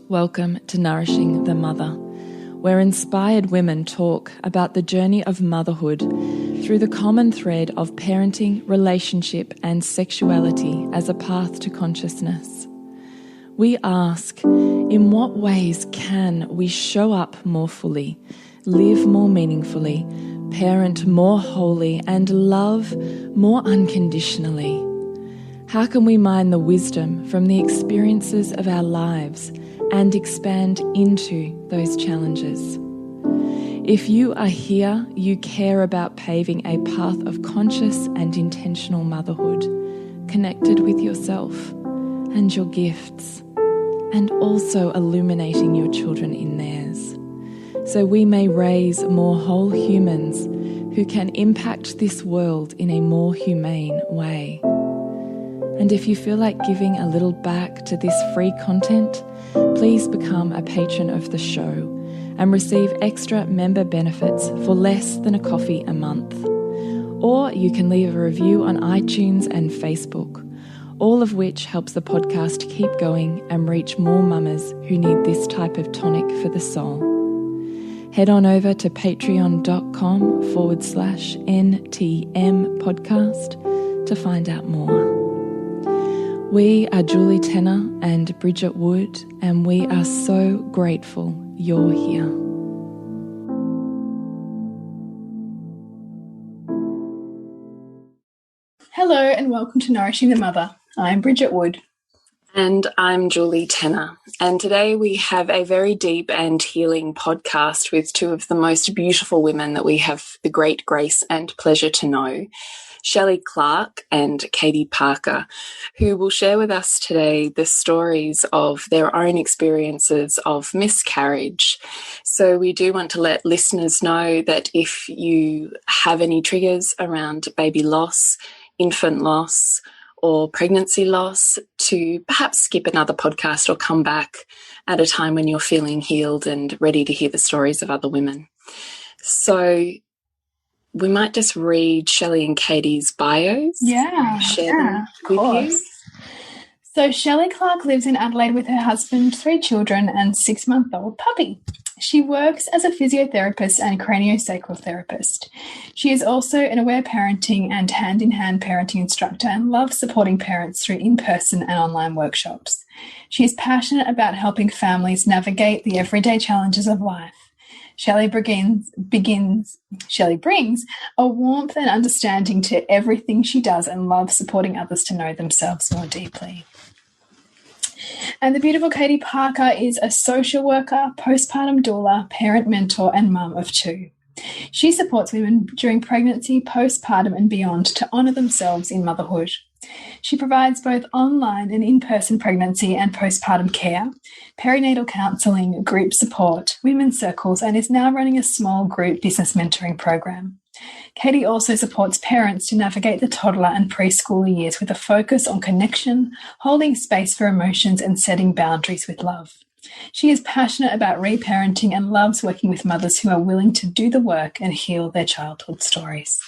welcome to Nourishing the Mother, where inspired women talk about the journey of motherhood through the common thread of parenting, relationship, and sexuality as a path to consciousness. We ask, in what ways can we show up more fully, live more meaningfully, parent more wholly, and love more unconditionally? How can we mine the wisdom from the experiences of our lives and expand into those challenges? If you are here, you care about paving a path of conscious and intentional motherhood, connected with yourself and your gifts, and also illuminating your children in theirs, so we may raise more whole humans who can impact this world in a more humane way. And if you feel like giving a little back to this free content, please become a patron of the show and receive extra member benefits for less than a coffee a month. Or you can leave a review on iTunes and Facebook, all of which helps the podcast keep going and reach more mamas who need this type of tonic for the soul. Head on over to patreon.com/NTM podcast to find out more. We are Julie Tenner and Bridget Wood, and we are so grateful you're here. Hello and welcome to Nourishing the Mother. I'm Bridget Wood. And I'm Julie Tenner. And today we have a very deep and healing podcast with two of the most beautiful women that we have the great grace and pleasure to know, Shelley Clarke and Katie Parker, who will share with us today the stories of their own experiences of miscarriage. So we do want to let listeners know that if you have any triggers around baby loss, infant loss, or pregnancy loss, to perhaps skip another podcast or come back at a time when you're feeling healed and ready to hear the stories of other women. So we might just read Shelley and Katie's bios. Share them with you. So Shelley Clarke lives in Adelaide with her husband, 3 children, and 6-month-old puppy. She works as a physiotherapist and craniosacral therapist. She is also an aware parenting and hand-in-hand parenting instructor and loves supporting parents through in-person and online workshops. She is passionate about helping families navigate the everyday challenges of life. Shelley brings a warmth and understanding to everything she does and loves supporting others to know themselves more deeply. And the beautiful Katie Parker is a social worker, postpartum doula, parent mentor, and mum of 2. She supports women during pregnancy, postpartum, and beyond to honour themselves in motherhood. She provides both online and in-person pregnancy and postpartum care, perinatal counselling, group support, women's circles, and is now running a small group business mentoring program. Katie also supports parents to navigate the toddler and preschool years with a focus on connection, holding space for emotions, and setting boundaries with love. She is passionate about reparenting and loves working with mothers who are willing to do the work and heal their childhood stories.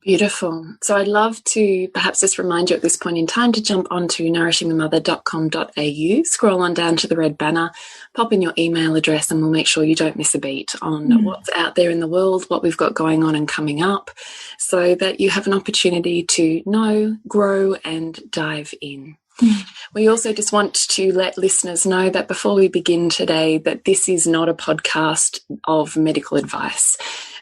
Beautiful. So I'd love to perhaps just remind you at this point in time to jump onto nourishingthemother.com.au, scroll on down to the red banner, pop in your email address, and we'll make sure you don't miss a beat on what's out there in the world, what we've got going on and coming up, so that you have an opportunity to know, grow, and dive in. We also just want to let listeners know that before we begin today, that this is not a podcast of medical advice.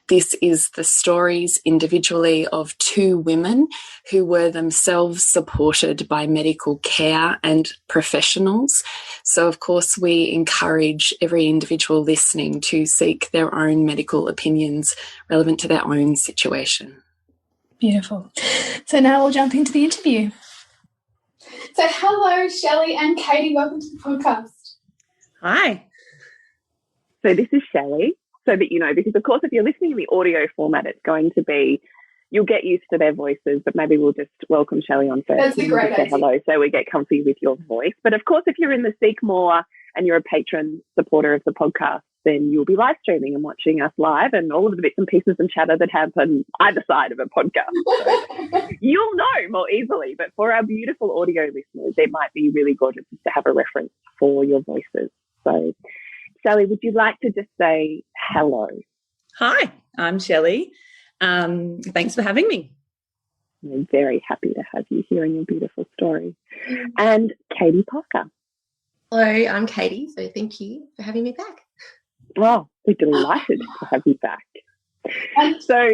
This is the stories individually of 2 women who were themselves supported by medical care and professionals. So, of course, we encourage every individual listening to seek their own medical opinions relevant to their own situation. Beautiful. So now we'll jump into the interview. So hello, Shelley and Katie. Welcome to the podcast. Hi. So this is Shelley. So that you know, because of course if you're listening in the audio format, it's going to be, you'll get used to their voices, but maybe we'll just welcome Shelley on first. That's a great idea. Say hello so we get comfy with your voice. But of course, if you're in the Seek More and you're a patron supporter of the podcast, then you'll be live streaming and watching us live and all of the bits and pieces and chatter that happen either side of a podcast. So you'll know more easily. But for our beautiful audio listeners, it might be really gorgeous to have a reference for your voices. So, Shelley, would you like to just say hello? Hi, I'm Shelley. Thanks for having me. I'm very happy to have you hearing your beautiful story. And Katie Parker. Hello, I'm Katie, so thank you for having me back. Oh, we're delighted to have you back. So,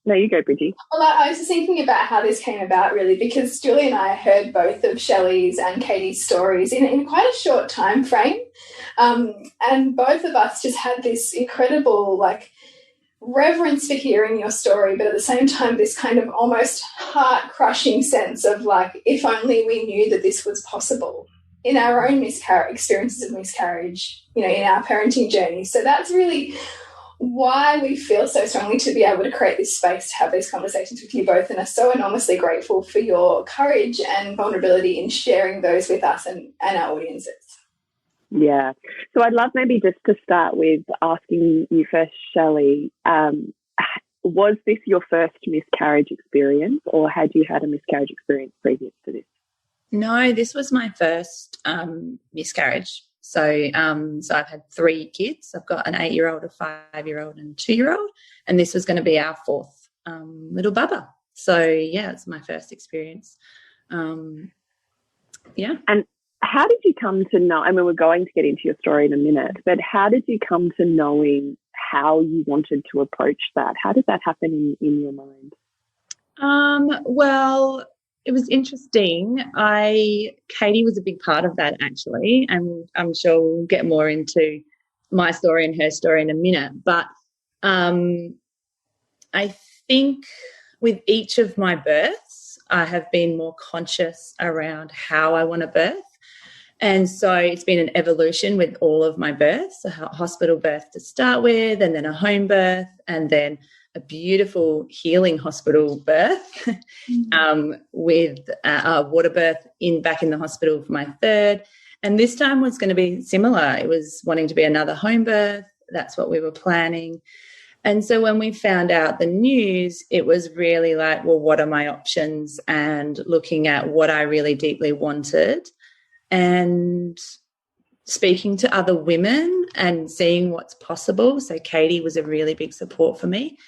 there you go, Bridgie. Well, I was just thinking about how this came about, really, because Julie and I heard both of Shelley's and Katie's stories in quite a short time frame. And both of us just had this incredible, reverence for hearing your story, but at the same time, this kind of almost heart-crushing sense of, if only we knew that this was possible in our own experiences of miscarriage, in our parenting journey. So that's really why we feel so strongly to be able to create this space to have these conversations with you both, and are so enormously grateful for your courage and vulnerability in sharing those with us and our audiences. Yeah. So I'd love maybe just to start with asking you first, Shelley, was this your first miscarriage experience, or had you had a miscarriage experience previous to this? No, this was my first miscarriage. So I've had 3 kids. I've got an 8-year-old, a 5-year-old and a 2-year-old, and this was going to be our 4th little bubba. So, yeah, it's my first experience. Yeah. And how did you come to know, we're going to get into your story in a minute, but how did you come to knowing how you wanted to approach that? How did that happen in your mind? Well, it was interesting. Katie was a big part of that, actually, and I'm sure we'll get more into my story and her story in a minute. But I think with each of my births, I have been more conscious around how I want to birth. And so it's been an evolution with all of my births, a hospital birth to start with, and then a home birth, and then a beautiful healing hospital birth with a water birth back in the hospital for my 3rd. And this time was going to be similar. It was wanting to be another home birth. That's what we were planning. And so when we found out the news, it was really like, well, what are my options? And looking at what I really deeply wanted and speaking to other women and seeing what's possible. So Katie was a really big support for me,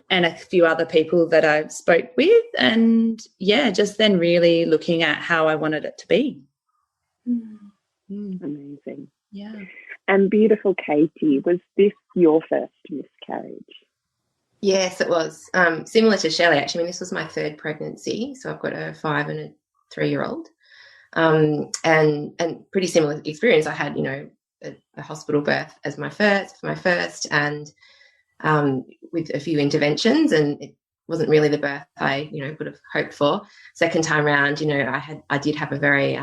and a few other people that I spoke with, and, yeah, just then really looking at how I wanted it to be. Amazing. Yeah. And beautiful Katie, was this your first miscarriage? Yes, it was. Similar to Shelley, actually. This was my 3rd pregnancy, so I've got a 5 and a 3-year-old. And pretty similar experience. I had, a hospital birth as my first, and with a few interventions, and it wasn't really the birth I, would have hoped for. Second time round, I did have a very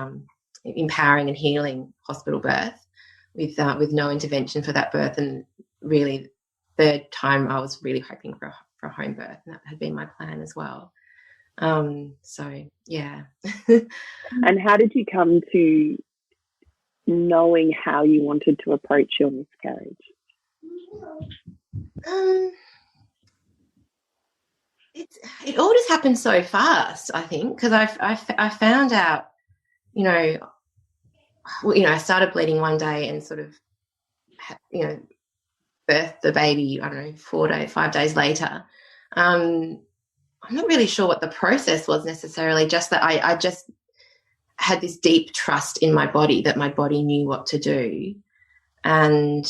empowering and healing hospital birth with no intervention for that birth, and really 3rd time I was really hoping for a home birth, and that had been my plan as well. So yeah. And how did you come to knowing how you wanted to approach your miscarriage? It all just happened so fast, I think, because I found out, I started bleeding one day and sort of, birthed the baby, 5 days later. I'm not really sure what the process was necessarily, just that I just had this deep trust in my body, that my body knew what to do, and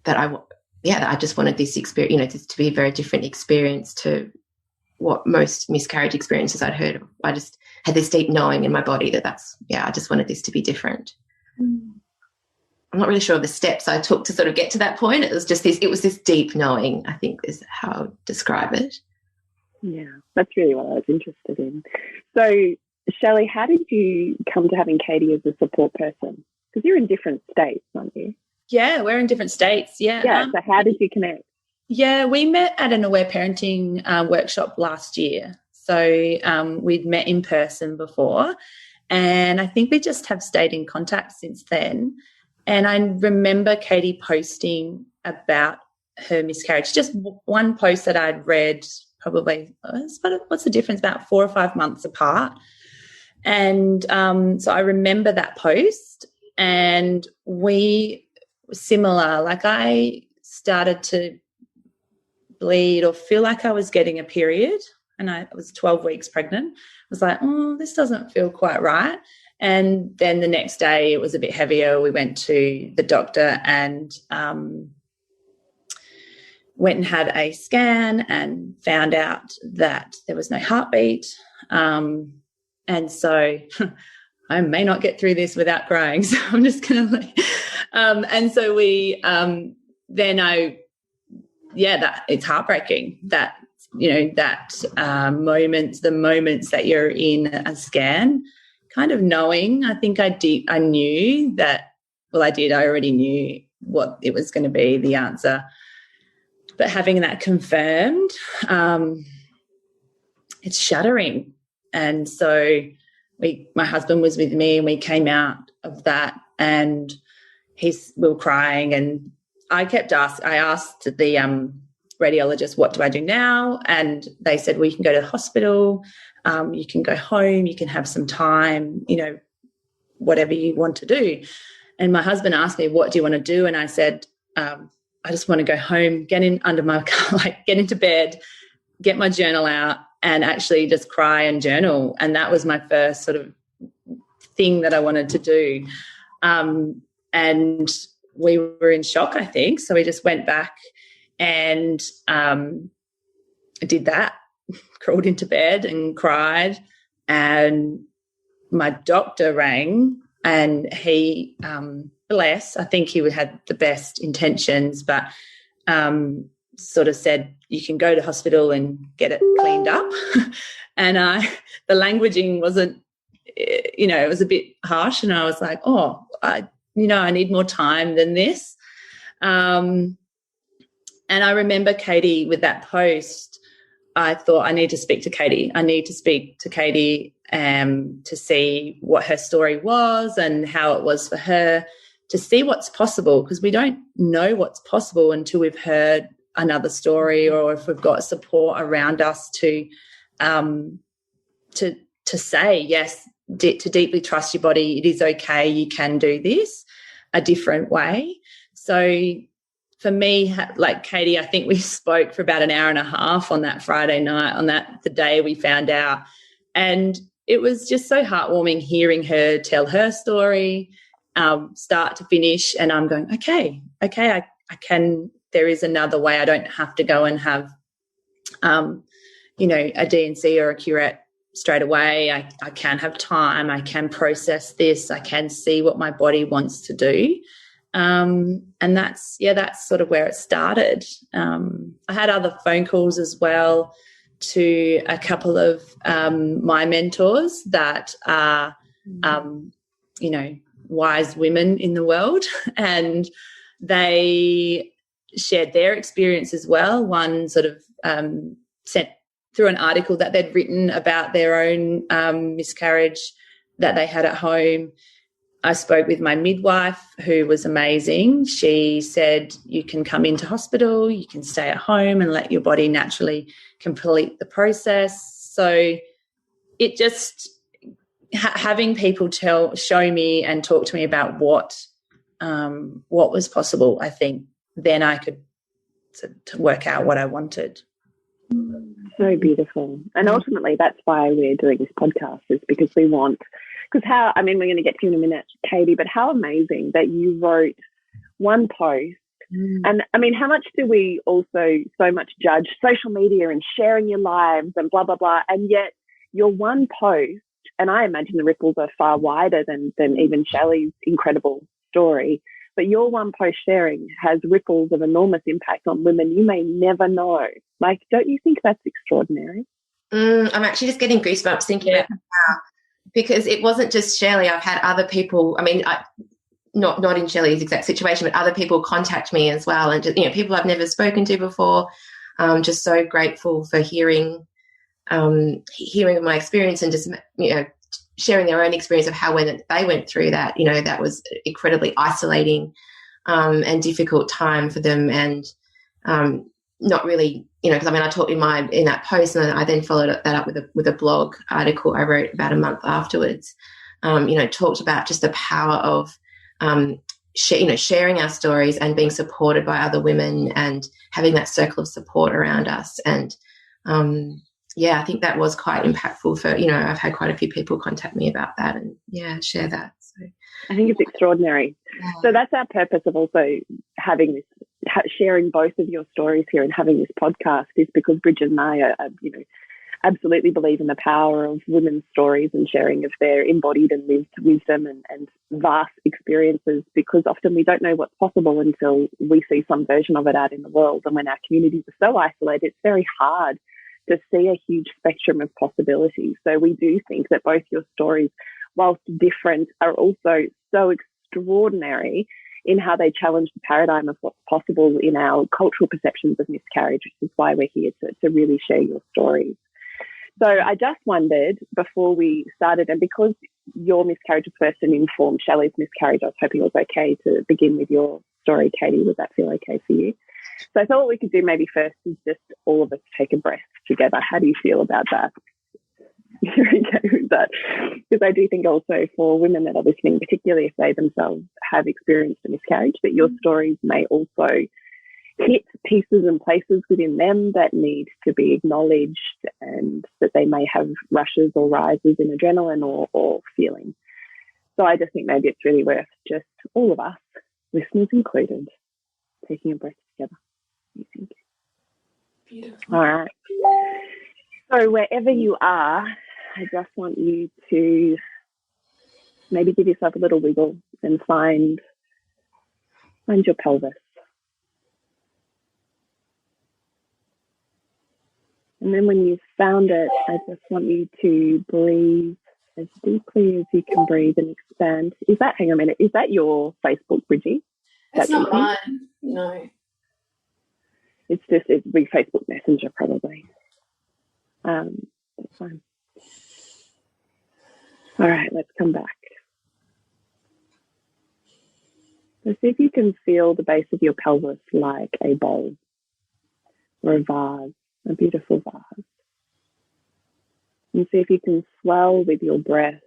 that I just wanted this experience, just to be a very different experience to what most miscarriage experiences I'd heard of. I just had this deep knowing in my body that I just wanted this to be different. I'm not really sure of the steps I took to sort of get to that point. It was this deep knowing, I think, is how I would describe it. Yeah, that's really what I was interested in. So, Shelley, how did you come to having Katie as a support person? Because you're in different states, aren't you? Yeah, we're in different states, yeah. Yeah, so how did you connect? Yeah, we met at an Aware Parenting workshop last year. So we'd met in person before, and I think we just have stayed in contact since then. And I remember Katie posting about her miscarriage, just one post that I'd read probably, what's the difference, about 4 or 5 months apart. And so I remember that post, and we similar. Like I started to bleed or feel like I was getting a period, and I was 12 weeks pregnant. I was like, oh, this doesn't feel quite right. And then the next day it was a bit heavier. We went to the doctor and went and had a scan and found out that there was no heartbeat. And so I may not get through this without crying, so I'm just going to and so we that it's heartbreaking that, that moments that you're in a scan, kind of knowing, I think I knew that, well, I already knew what it was going to be, the answer. But having that confirmed, it's shattering. And so my husband was with me and we came out of that, and we were crying, and I asked the radiologist, what do I do now? And they said, well, you can go to the hospital, you can go home, you can have some time, whatever you want to do. And my husband asked me, what do you want to do? And I said, I just want to go home, get into bed, get my journal out and actually just cry and journal. And that was my first sort of thing that I wanted to do. And we were in shock, I think. So we just went back and did that, crawled into bed and cried. And my doctor rang, and he, I think he had the best intentions, but sort of said, you can go to hospital and get it cleaned up. And the languaging wasn't, it was a bit harsh, and I was like, I need more time than this. And I remember Katie with that post, I thought I need to speak to Katie. To see what her story was and how it was for her, to see what's possible, because we don't know what's possible until we've heard another story, or if we've got support around us to say, yes, to deeply trust your body. It is okay. You can do this a different way. So for me, like Katie, I think we spoke for about an hour and a half on that Friday night, the day we found out. And it was just so heartwarming hearing her tell her story, start to finish. And I'm going, okay, I can, there is another way. I don't have to go and have, a D&C or a curette straight away. I can have time. I can process this. I can see what my body wants to do. And that's sort of where it started. I had other phone calls as well to a couple of my mentors that are, wise women in the world, and they shared their experience as well. One sort of sent through an article that they'd written about their own miscarriage that they had at home. I spoke with my midwife, who was amazing. She said, you can come into hospital, you can stay at home and let your body naturally complete the process. So it just, having people show me and talk to me about what was possible, I think then I could to work out what I wanted. So beautiful. And ultimately that's why we're doing this podcast, is because we want, because we're going to get to you in a minute, Katie, but how amazing that you wrote one post. And I mean, how much do we also so much judge social media and sharing your lives and blah, blah, blah. And yet your one post, and I imagine the ripples are far wider than even Shelley's incredible story, but your one post sharing has ripples of enormous impact on women you may never know. Like, don't you think that's extraordinary? I'm actually just getting goosebumps thinking about it now, because it wasn't just Shelley. I've had other people, I mean, not in Shelley's exact situation, but other people contact me as well, and just, people I've never spoken to before. Just so grateful for hearing of my experience, and just sharing their own experience of how when they went through that. That was incredibly isolating and difficult time for them, and not really, because I talked in that post, and I then followed that up with a blog article I wrote about a month afterwards. Talked about just the power of sharing our stories and being supported by other women and having that circle of support around us. And I think that was quite impactful for, I've had quite a few people contact me about that and share that. So I think it's extraordinary. Yeah. So that's our purpose of also having this, sharing both of your stories here and having this podcast, is because Bridget and I are absolutely believe in the power of women's stories and sharing of their embodied and lived wisdom and vast experiences, because often we don't know what's possible until we see some version of it out in the world. And when our communities are so isolated, it's very hard to see a huge spectrum of possibilities. So we do think that both your stories, whilst different, are also so extraordinary in how they challenge the paradigm of what's possible in our cultural perceptions of miscarriage, which is why we're here to really share your stories. So I just wondered, before we started, and because your miscarriage was first and informed Shelley's miscarriage, I was hoping it was okay to begin with your story, Katie. Would that feel okay for you? So I thought what we could do maybe first is just all of us take a breath together. How do you feel about that? You're okay with that? Because I do think also for women that are listening, particularly if they themselves have experienced a miscarriage, that your stories may also hit pieces and places within them that need to be acknowledged, and that they may have rushes or rises in adrenaline or feeling. So I just think maybe it's really worth just all of us, listeners included, taking a breath together. You think? Beautiful. All right. So wherever you are, I just want you to maybe give yourself a little wiggle and find your pelvis. And then when you've found it, I just want you to breathe as deeply as you can breathe and expand. Hang on a minute, is that your Facebook, Bridgie? It's not mine, no. It's Facebook Messenger probably. That's fine. All right, let's come back. So see if you can feel the base of your pelvis like a bowl or a vase, a beautiful vase. And see if you can swell with your breath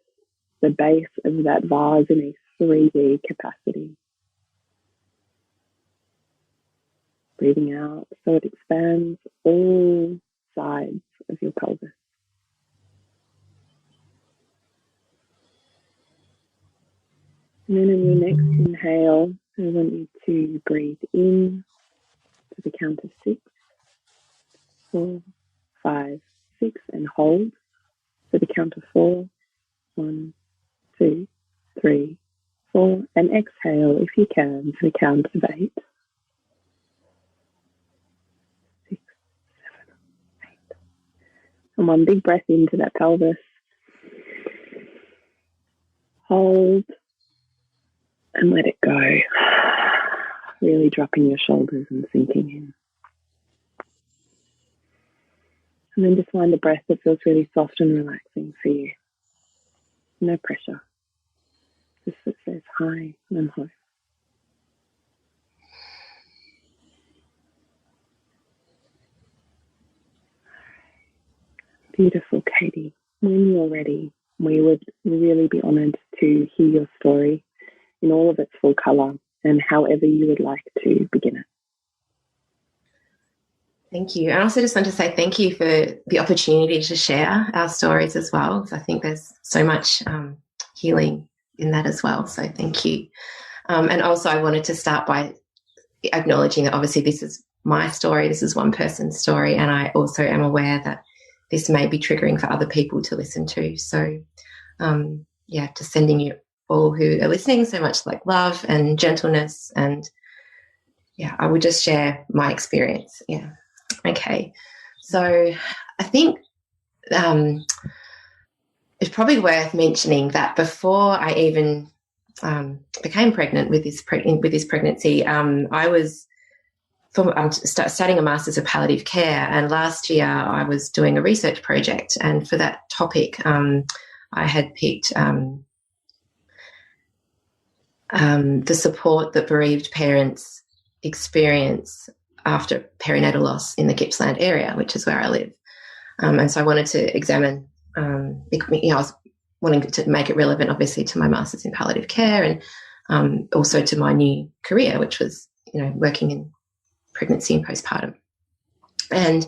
the base of that vase in a 3D capacity. Breathing out so it expands all sides of your pelvis. And then in your next inhale, I want you to breathe in to the count of 6, 4, 5, 6, and hold to the count of 4. 1, 2, 3, 4, and exhale if you can to the count of 8. 6, 7, 8. And one big breath into that pelvis. Hold and let it go. Really dropping your shoulders and sinking in. And then just find a breath that feels really soft and relaxing for you. No pressure. Just that says hi and home. Beautiful, Katie. When you're ready, we would really be honoured to hear your story in all of its full colour and however you would like to begin it. Thank you. I also just want to say thank you for the opportunity to share our stories as well. I think there's so much healing in that as well. So thank you. And also I wanted to start by acknowledging that obviously this is my story. This is one person's story. And I also am aware that this may be triggering for other people to listen to. So, just sending you all who are listening so much like love and gentleness. And, I would just share my experience. Yeah. Okay. So I think it's probably worth mentioning that before I even became pregnant with this pregnancy, I was studying a Master's of Palliative Care, and last year I was doing a research project, and for that topic I had picked the support that bereaved parents experience after perinatal loss in the Gippsland area, which is where I live. And so I wanted to examine, I was wanting to make it relevant, obviously, to my Master's in Palliative Care, and also to my new career, which was, working in pregnancy and postpartum. And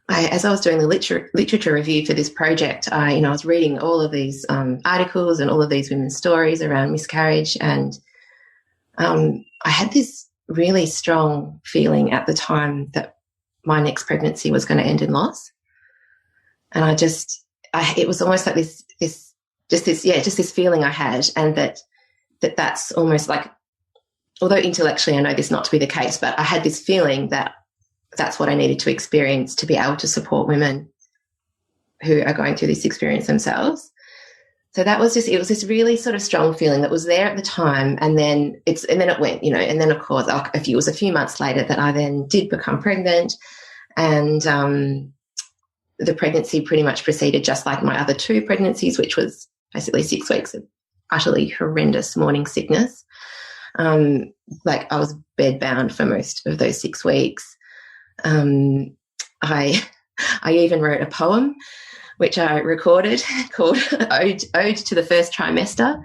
as I was doing the literature review for this project, I was reading all of these articles and all of these women's stories around miscarriage, and I had this really strong feeling at the time that my next pregnancy was going to end in loss. And it was almost like this feeling I had, and that's almost like, although intellectually I know this not to be the case, but I had this feeling that that's what I needed to experience to be able to support women who are going through this experience themselves. So it was this really sort of strong feeling that was there at the time, and then it went, and then of course it was a few months later that I then did become pregnant, and the pregnancy pretty much proceeded just like my other 2 pregnancies, which was basically 6 weeks of utterly horrendous morning sickness. Like I was bedbound for most of those 6 weeks. I even wrote a poem which I recorded called Ode to the First Trimester,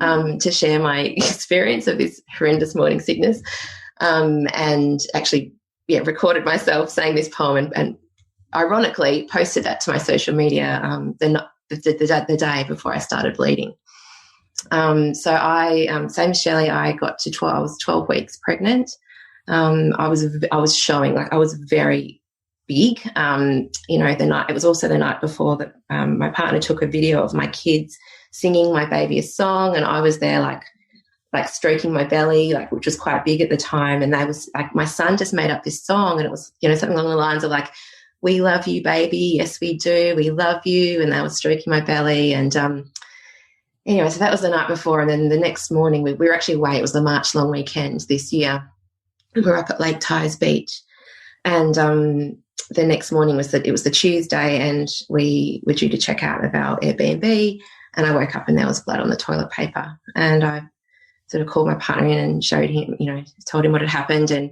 to share my experience of this horrendous morning sickness, and actually recorded myself saying this poem, and ironically posted that to my social media the day before I started bleeding. So I, same as Shelley, I was 12 weeks pregnant. I was showing, like, I was very big. It was also the night before that my partner took a video of my kids singing my baby a song, and I was there like stroking my belly, like, which was quite big at the time. And they was like, my son just made up this song, and it was, something along the lines of like, "We love you, baby. Yes, we do. We love you." And they were stroking my belly. And anyway, so that was the night before. And then the next morning we were actually away. It was the March long weekend this year. We were up at Lake Tyers Beach, and the next morning it was the Tuesday, and we were due to check out of our Airbnb, and I woke up and there was blood on the toilet paper, and I sort of called my partner in and showed him, told him what had happened, and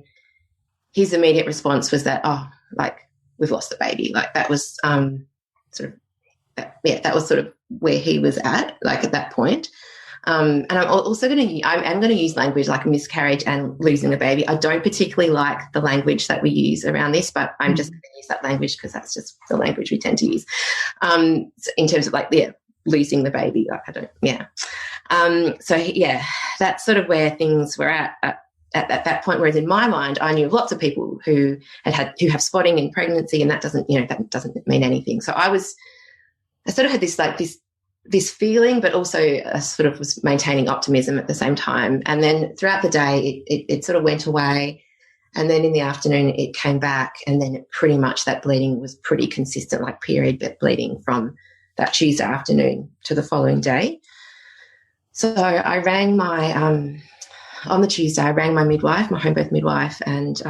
his immediate response was that, "Oh, like, we've lost the baby." Like, that was that was sort of where he was at, like, at that point. And I'm also going to use language like miscarriage and losing a baby. I don't particularly like the language that we use around this, but I'm just going to use that language because that's just the language we tend to use, in terms of losing the baby. Like, I don't, that's sort of where things were at that point. Whereas in my mind, I knew lots of people who have spotting in pregnancy, and that doesn't mean anything. So I sort of had this feeling, but also I sort of was maintaining optimism at the same time. And then throughout the day, it sort of went away. And then in the afternoon, it came back. And then pretty much that bleeding was pretty consistent, like period bleeding from that Tuesday afternoon to the following day. So I rang on the Tuesday, I rang my midwife, my home birth midwife, and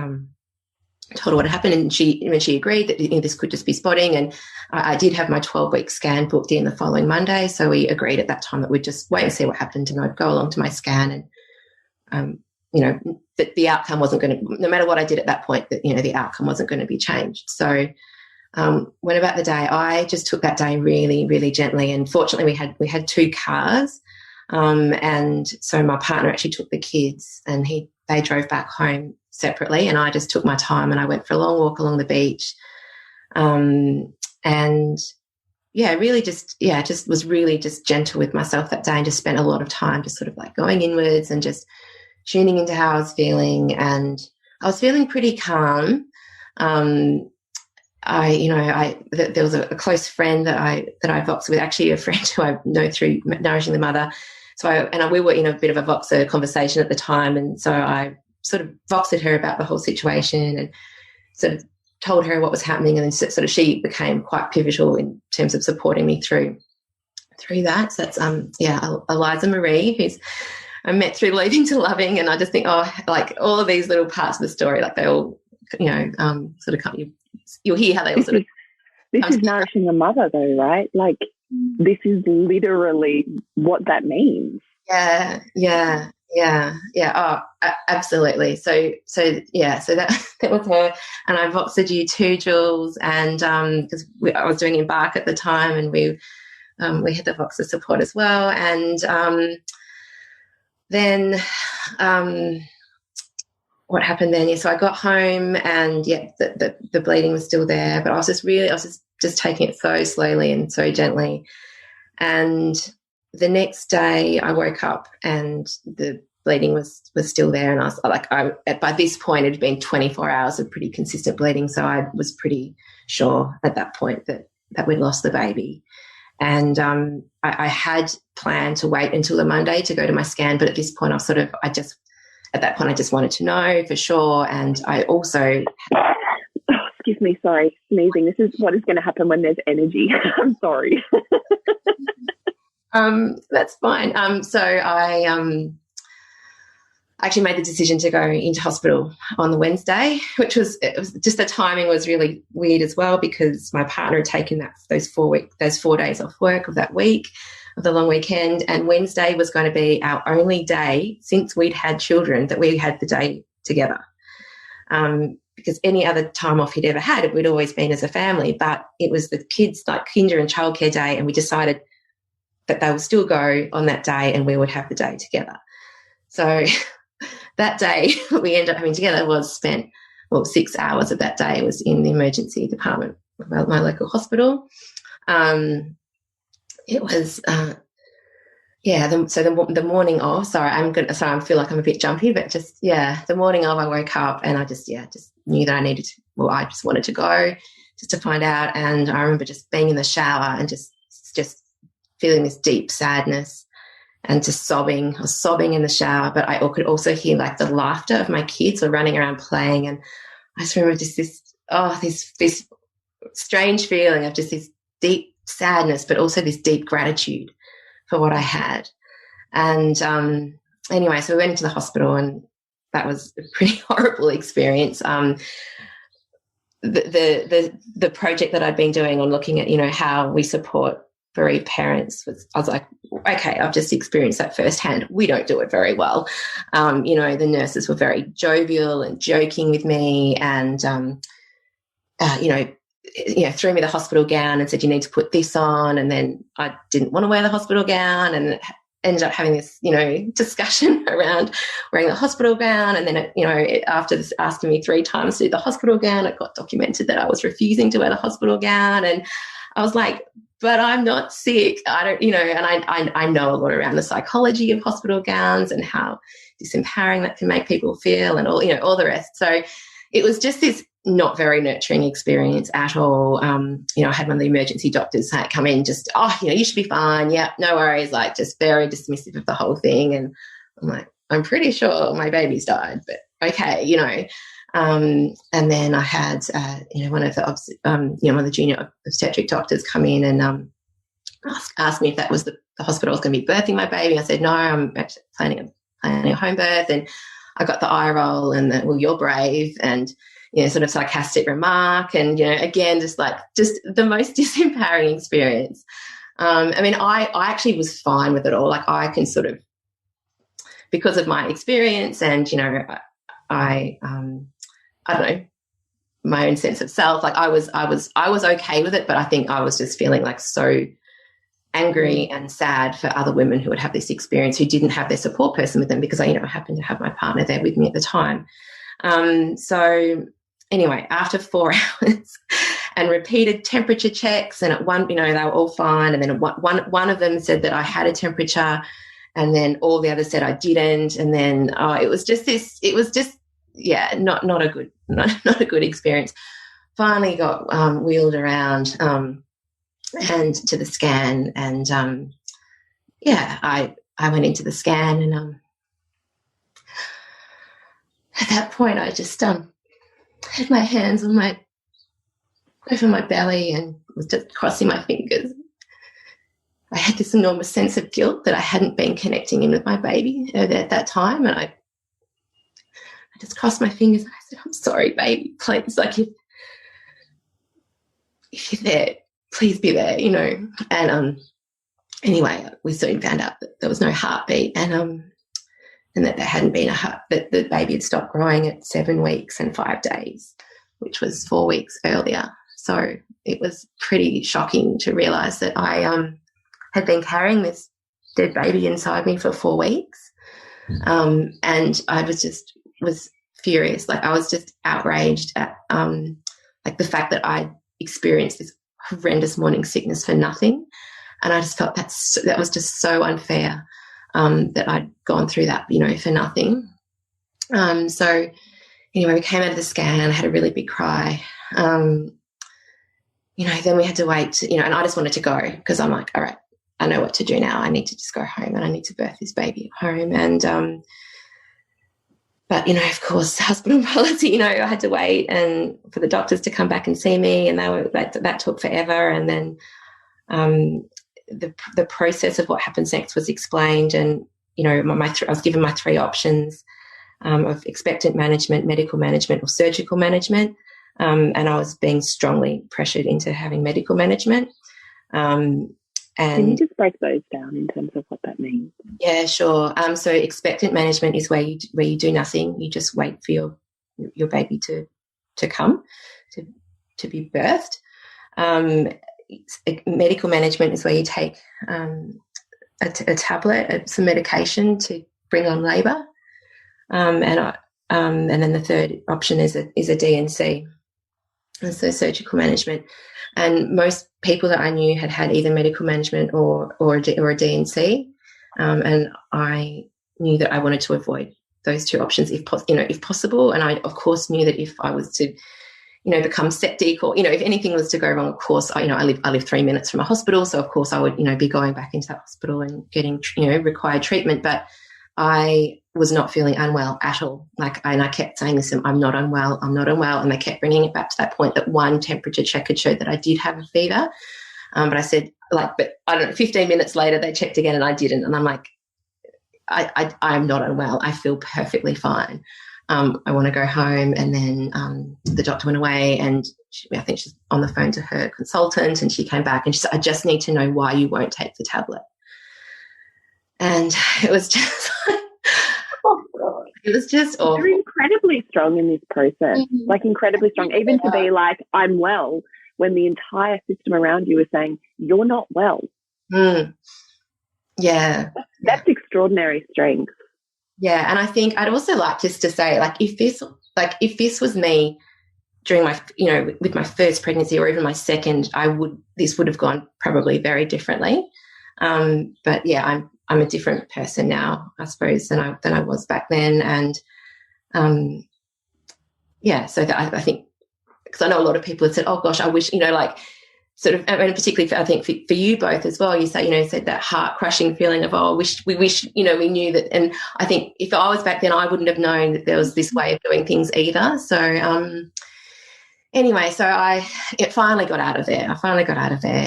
told her what had happened, and she agreed that this could just be spotting. And I did have my 12-week scan booked in the following Monday, so we agreed at that time that we'd just wait and see what happened, and I'd go along to my scan, and that the outcome wasn't going to, no matter what I did at that point, that the outcome wasn't going to be changed. So when about the day, I just took that day really, really gently, and fortunately we had 2 cars, and so my partner actually took the kids, and they drove back home separately, and I just took my time and I went for a long walk along the beach, and was really just gentle with myself that day, and just spent a lot of time just sort of like going inwards and just tuning into how I was feeling. And I was feeling pretty calm. There was a close friend that I voxed with, actually a friend who I know through Nourishing the Mother. So we were in a bit of a Voxer conversation at the time, and so I sort of voxed her about the whole situation and sort of told her what was happening, and then sort of she became quite pivotal in terms of supporting me through that. So that's Eliza Marie, who's I met through Leaving to Loving, and I just think, like, all of these little parts of the story, like, they all sort of come. You'll hear how they all sort of. This is Nourishing the Mother, though, right? Like, this is literally what that means. Yeah. Oh, absolutely. So that was her, and I voxed you too, Jules, and because I was doing Embark at the time, and we had the Voxer support as well, and then what happened then? Yeah, so I got home and the bleeding was still there, but I was just taking it so slowly and so gently. And the next day I woke up and the bleeding was still there, and I was like, by this point it had been 24 hours of pretty consistent bleeding, so I was pretty sure at that point that we'd lost the baby. And I had planned to wait until the Monday to go to my scan, but at this point I just wanted to know for sure. And I also excuse me, sorry, sneezing. This is what is going to happen when there's energy. I'm sorry. That's fine. So I actually made the decision to go into hospital on the Wednesday, it was just the timing was really weird as well, because my partner had taken those 4 days off work of that week, of the long weekend, and Wednesday was going to be our only day since we'd had children that we had the day together. Because any other time off he'd ever had, we'd always been as a family, but it was the kids, like kinder and childcare day, and we decided that they would still go on that day and we would have the day together. So that day we ended up having together was spent, 6 hours of that day was in the emergency department of my local hospital. It was, the morning of, I feel like I'm a bit jumpy, but the morning of I woke up and I just knew that I just wanted to go just to find out. And I remember just being in the shower and just feeling this deep sadness and just sobbing. I was sobbing in the shower, but I could also hear like the laughter of my kids were running around playing. And I just remember just this strange feeling of just this deep sadness, but also this deep gratitude for what I had. And anyway, so we went into the hospital, and that was a pretty horrible experience. The project that I'd been doing on looking at, how we support bereaved parents, I was like, okay, I've just experienced that firsthand. We don't do it very well. The nurses were very jovial and joking with me, and threw me the hospital gown and said, you need to put this on. And then I didn't want to wear the hospital gown, and ended up having this, discussion around wearing the hospital gown. And then, after this asking me 3 times to do the hospital gown, it got documented that I was refusing to wear the hospital gown. And I was like, but I'm not sick. I don't, and I know a lot around the psychology of hospital gowns and how disempowering that can make people feel, and all the rest. So it was just this not very nurturing experience at all. I had one of the emergency doctors come in, you should be fine. Yeah, no worries. Like, just very dismissive of the whole thing. And I'm like, I'm pretty sure my baby's died, but okay, and then I had, one of the junior obstetric doctors come in and asked me if that was the hospital I was going to be birthing my baby. I said, no, I'm actually planning a home birth. And I got the eye roll and you're brave, and sort of sarcastic remark, and again, just the most disempowering experience. I actually was fine with it all. Like, I can sort of, because of my experience and I don't know, my own sense of self, like I was okay with it, but I think I was just feeling like so angry and sad for other women who would have this experience, who didn't have their support person with them, because I happened to have my partner there with me at the time. So anyway, after 4 hours and repeated temperature checks, and at one, they were all fine, and then one of them said that I had a temperature, and then all the others said I didn't, and then it was just not a good experience. Finally got wheeled around and to the scan, and I went into the scan, and at that point I just had my hands over my belly and was just crossing my fingers. I had this enormous sense of guilt that I hadn't been connecting in with my baby at that time, and I just crossed my fingers and I said, I'm sorry, baby, please, like, if you're there, please be there, And anyway, we soon found out that there was no heartbeat, and that there hadn't been that the baby had stopped growing at 7 weeks and 5 days, which was 4 weeks earlier. So it was pretty shocking to realise that I had been carrying this dead baby inside me for 4 weeks. And I was furious. Like, I was just outraged at like the fact that I experienced this horrendous morning sickness for nothing. And I just felt that was just so unfair, that I'd gone through that, for nothing. So anyway, we came out of the scan and I had a really big cry. Then we had to wait, and I just wanted to go, because I'm like, all right, I know what to do now. I need to just go home and I need to birth this baby at home. And, but, of course, hospital policy, I had to wait and for the doctors to come back and see me, and that took forever. And then the process of what happens next was explained, and, I was given my 3 options of expectant management, medical management, or surgical management. And I was being strongly pressured into having medical management. Can you just break those down in terms of what that means? Yeah, sure. So expectant management is where you do nothing. You just wait for your baby to come, to be birthed. Medical management is where you take a tablet, some medication to bring on labour. And then the third option is a DNC, and so surgical management. And most people that I knew had either medical management or a DNC, and I knew that I wanted to avoid those 2 options if possible. And I, of course, knew that if I was to, become septic, or if anything was to go wrong, of course, I live 3 minutes from a hospital, so of course I would be going back into that hospital and getting required treatment. But I was not feeling unwell at all. And I kept saying this, I'm not unwell, and they kept bringing it back to that point that one temperature check had showed that I did have a fever. But I said, but I don't know, 15 minutes later they checked again and I didn't. And I'm like, I'm not unwell. I feel perfectly fine. I want to go home. And then the doctor went away, and I think she's on the phone to her consultant, and she came back and she said, I just need to know why you won't take the tablet. And it was just it was just awful. You're incredibly strong in this process, incredibly strong, even to be like, I'm well, when the entire system around you is saying, you're not well. Yeah. That's extraordinary strength. Yeah, and I think I'd also like just to say, if this was me during my, with my first pregnancy or even my second, this would have gone probably very differently. But yeah, I'm a different person now, I suppose, than I was back then. And so that I think, because I know a lot of people have said, oh gosh, I wish, sort of, and particularly I think for you both as well, you say, said that heart crushing feeling of, oh, we wish, we knew that. And I think if I was back then, I wouldn't have known that there was this way of doing things either. So anyway, it finally got out of there.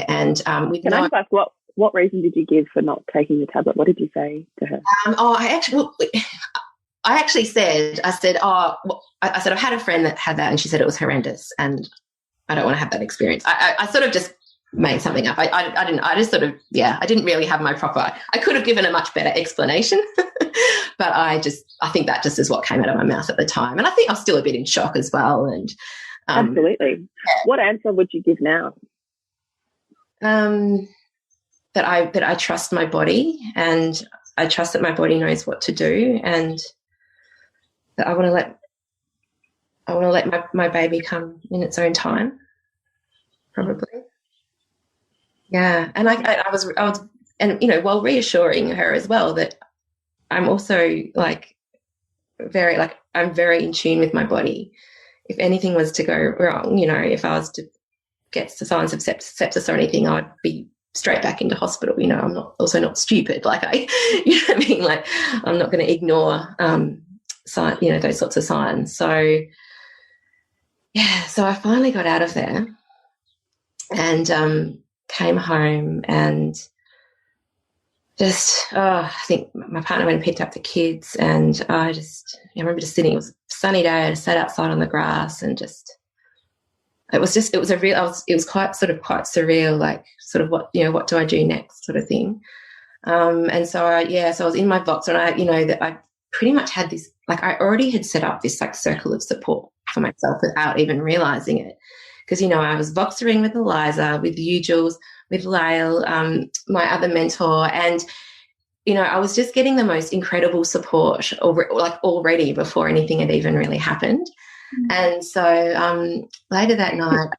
And Can I just ask, what reason did you give for not taking the tablet? What did you say to her? I said, I've had a friend that had that, and she said it was horrendous, and I don't want to have that experience. I sort of just made something up. I didn't really have my proper, I could have given a much better explanation, but I think that just is what came out of my mouth at the time. And I think I'm still a bit in shock as well. And absolutely. Yeah. What answer would you give now? That I trust my body, and I trust that my body knows what to do, and that I want to let my baby come in its own time, probably. Yeah, and I was, and while reassuring her as well that I'm also I'm very in tune with my body. If anything was to go wrong, if I was to get signs of sepsis or anything, I'd be straight back into hospital. I'm not stupid. I'm not going to ignore those sorts of signs. So yeah, so I finally got out of there and came home, and just I think my partner went and picked up the kids, and I remember just sitting. It was a sunny day. I sat outside on the grass, and it was quite surreal, sort of what do I do next sort of thing. And so I was in my box, and I pretty much had this, I already had set up this circle of support for myself without even realizing it. Because, I was boxering with Eliza, with you, Jules, with Lael, my other mentor, and I was just getting the most incredible support already before anything had even really happened. And so later that night,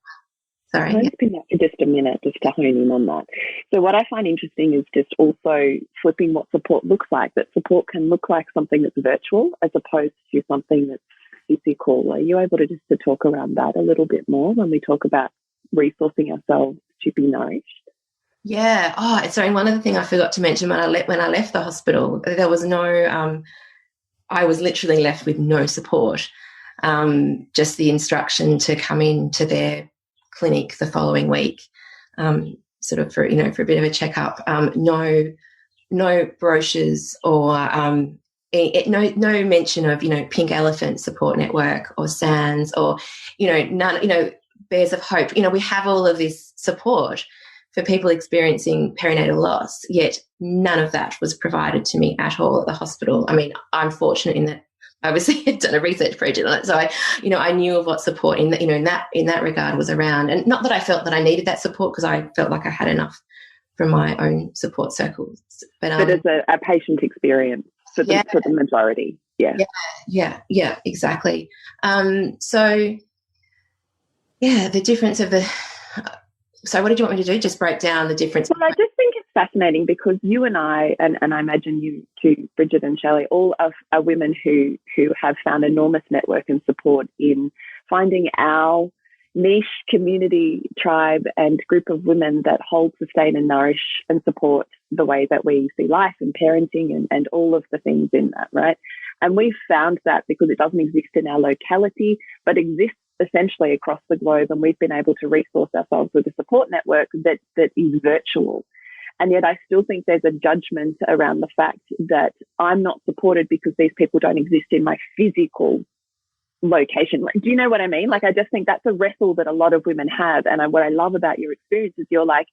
sorry. Let's spin that for just a minute, just to hone in on that. So what I find interesting is just also flipping what support looks like, that support can look like something that's virtual as opposed to something that's physical. Are you able to just to talk around that a little bit more when we talk about resourcing ourselves to be nourished? Yeah. Oh, sorry. One other thing I forgot to mention when I left the hospital, there was no. I was literally left with no support. Just the instruction to come into their clinic the following week, sort of for a bit of a checkup. No brochures or no mention of Pink Elephant Support Network or SANS or none. Bears of Hope. We have all of this support for people experiencing perinatal loss, yet none of that was provided to me at all at the hospital. I mean, I'm fortunate in that I obviously had done a research project on it, so I knew of what support in that regard was around, and not that I felt that I needed that support because I felt like I had enough from my own support circles. But as a patient experience for the majority, yeah, exactly. So the difference of the. So what did you want me to do? Just break down the difference? Well, I just think it's fascinating because you and I, and I imagine you too, Bridget and Shelley, all are women who have found enormous network and support in finding our niche community, tribe and group of women that hold, sustain and nourish and support the way that we see life and parenting and all of the things in that, right? And we've found that because it doesn't exist in our locality, but exists essentially across the globe, and we've been able to resource ourselves with a support network that is virtual. And yet I still think there's a judgment around the fact that I'm not supported because these people don't exist in my physical location. Do you know what I mean? Like, I just think that's a wrestle that a lot of women have. And what I love about your experience is you're like,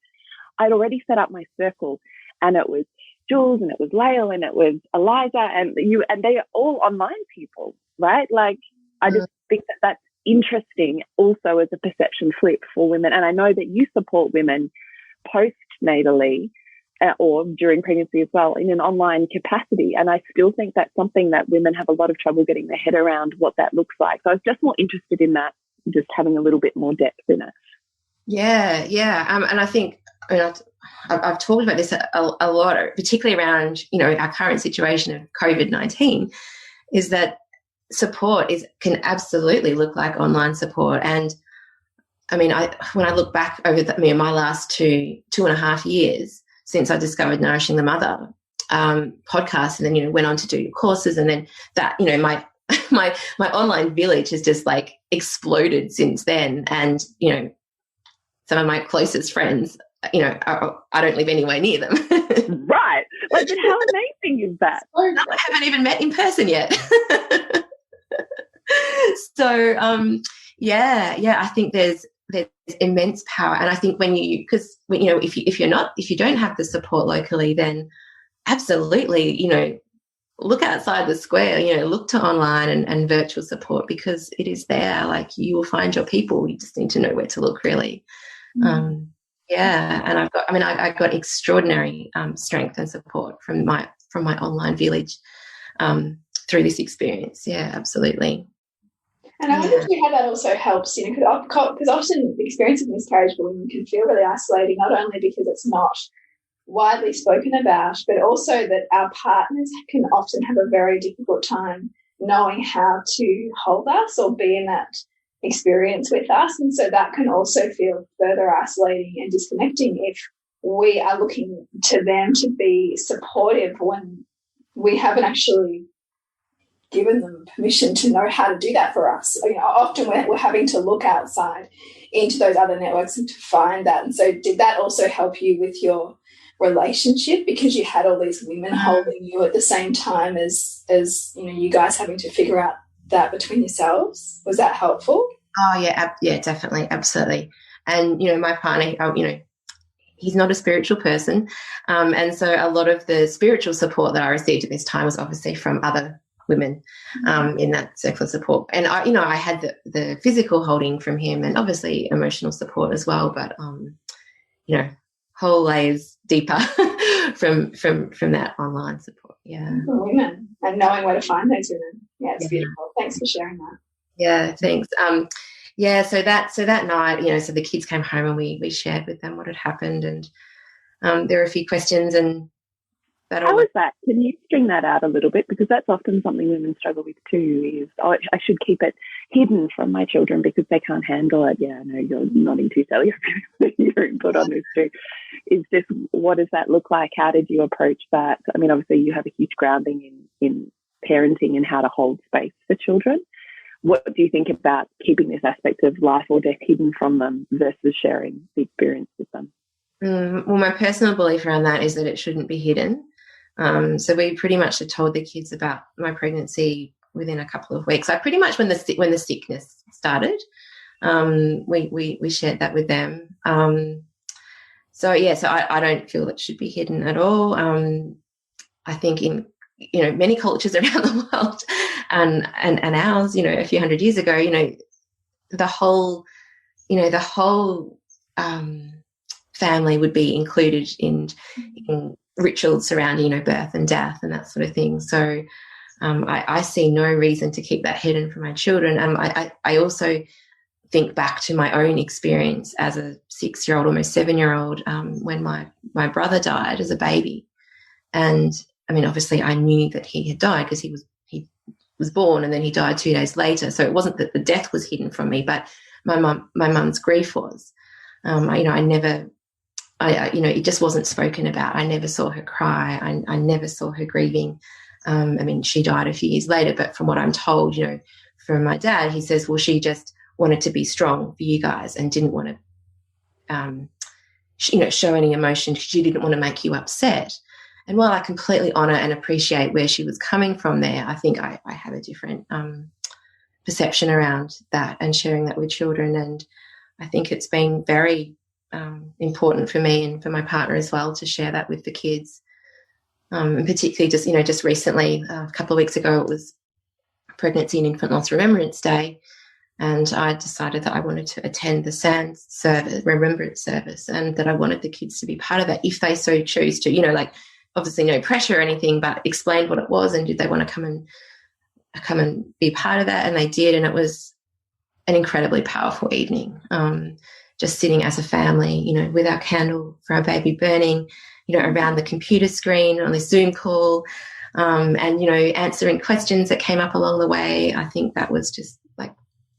I'd already set up my circle, and it was Jules and it was Lael and it was Eliza and you, and they are all online people, right? Like, I just think that that's interesting also as a perception flip for women. And I know that you support women postnatally or during pregnancy as well in an online capacity. And I still think that's something that women have a lot of trouble getting their head around what that looks like. So I was just more interested in that, just having a little bit more depth in it. Yeah. And I think I've talked about this a lot, particularly around, our current situation of COVID-19, is that support can absolutely look like online support. And I mean, when I look back over my last two and a half years since I discovered Nourishing the Mother podcast, and then went on to do courses, and then that my online village has just like exploded since then. And some of my closest friends, I don't live anywhere near them. Right. Like, but how amazing is that? I haven't even met in person yet. So I think there's immense power, and I think if you don't have the support locally, then absolutely look outside the square, look to online and virtual support, because it is there. Like, you will find your people. You just need to know where to look, really. And I got extraordinary strength and support from my online village through this experience. Yeah, absolutely. And I wonder how that also helps, because often the experience of miscarriage for women can feel really isolating, not only because it's not widely spoken about, but also that our partners can often have a very difficult time knowing how to hold us or be in that experience with us. And so that can also feel further isolating and disconnecting if we are looking to them to be supportive when we haven't actually given them permission to know how to do that for us. Often we're having to look outside into those other networks and to find that. And so did that also help you with your relationship, because you had all these women holding you at the same time as you guys having to figure out that between yourselves? Was that helpful? Oh yeah, definitely, absolutely. And my partner, he's not a spiritual person, and so a lot of the spiritual support that I received at this time was obviously from other women in that circle of support. And I had the physical holding from him, and obviously emotional support as well, but whole layers deeper from that online support. Yeah. For women and knowing where to find those women. Yeah, it's beautiful. Thanks for sharing that. Yeah, thanks. So that night, so the kids came home and we shared with them what had happened, and there were a few questions, and how was that? Can you string that out a little bit? Because that's often something women struggle with too, is, I should keep it hidden from my children because they can't handle it. Yeah, I know you're nodding too, Sally. Your input on this too. Is this, what does that look like? How did you approach that? I mean, obviously you have a huge grounding in parenting and how to hold space for children. What do you think about keeping this aspect of life or death hidden from them versus sharing the experience with them? Well, my personal belief around that is that it shouldn't be hidden. So we pretty much had told the kids about my pregnancy within a couple of weeks. I pretty much when the sickness started, we shared that with them. So I don't feel it should be hidden at all. I think in many cultures around the world and ours, a few hundred years ago, the whole family would be included in rituals surrounding, birth and death and that sort of thing. So I see no reason to keep that hidden from my children. I also think back to my own experience as a 6-year-old, almost 7-year-old, when my brother died as a baby. And I mean, obviously I knew that he had died because he was born and then he died 2 days later. So it wasn't that the death was hidden from me, but my mum's grief was. It just wasn't spoken about. I never saw her cry. I never saw her grieving. I mean, she died a few years later, but from what I'm told, from my dad, he says, well, she just wanted to be strong for you guys and didn't want to, show any emotion. She didn't want to make you upset. And while I completely honour and appreciate where she was coming from there, I think I have a different perception around that and sharing that with children. And I think it's been very important for me and for my partner as well to share that with the kids. And particularly just recently, a couple of weeks ago, it was Pregnancy and Infant Loss Remembrance Day, and I decided that I wanted to attend the SANS service, remembrance service, and that I wanted the kids to be part of that if they so choose to, obviously no pressure or anything, but explained what it was and did they want to come and be part of that, and they did, and it was an incredibly powerful evening. Just sitting as a family, with our candle for our baby burning, around the computer screen on this Zoom call, and, answering questions that came up along the way. I think that was just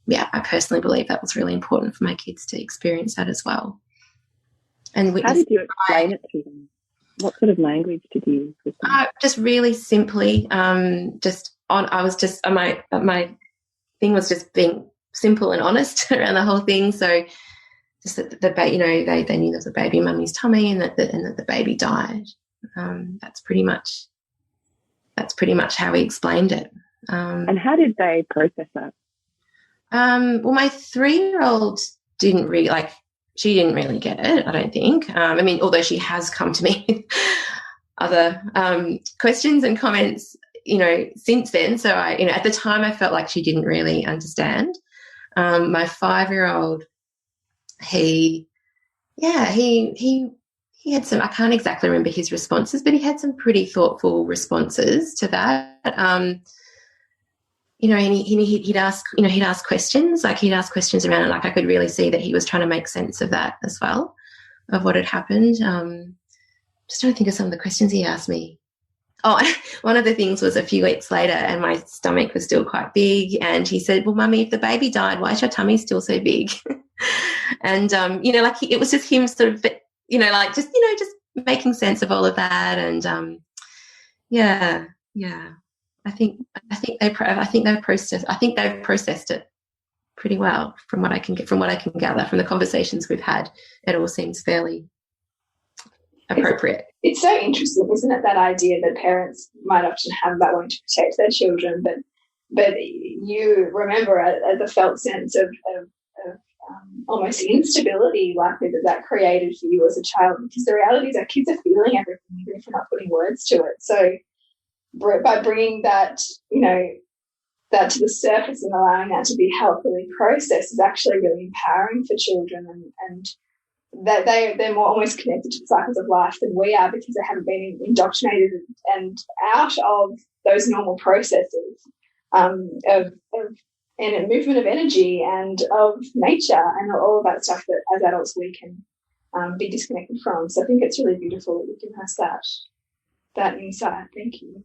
I personally believe that was really important for my kids to experience that as well. And how did you explain it to them? What sort of language did you use with them? Just really simply, my thing was just being simple and honest around the whole thing. So just that they knew there was a baby in mummy's tummy and that the baby died. That's pretty much how we explained it. And how did they process that? Well, my 3-year-old didn't really she didn't really get it, I don't think. I mean, although she has come to me with other questions and comments, since then. So at the time I felt like she didn't really understand. My 5-year-old, he had some, I can't exactly remember his responses, but he had some pretty thoughtful responses to that. And he'd ask questions, he'd ask questions around it. I could really see that he was trying to make sense of that as well, of what had happened. Just trying to think of some of the questions he asked me. Oh, one of the things was a few weeks later and my stomach was still quite big, and he said, well, Mummy, if the baby died, why is your tummy still so big? And, it was just him sort of, just making sense of all of that. And, I think they've processed it pretty well from what I can gather from the conversations we've had. It all seems fairly appropriate. It's so interesting, isn't it, that idea that parents might often have that wanting to protect their children, but you remember the felt sense of almost instability likely that created for you as a child, because the reality is our kids are feeling everything even if we're not putting words to it. So by bringing that, that to the surface and allowing that to be healthily processed is actually really empowering for children, and that they're more almost connected to the cycles of life than we are, because they haven't been indoctrinated and out of those normal processes of and a movement of energy and of nature and all of that stuff that as adults we can be disconnected from. So I think it's really beautiful that you give us that insight. Thank you.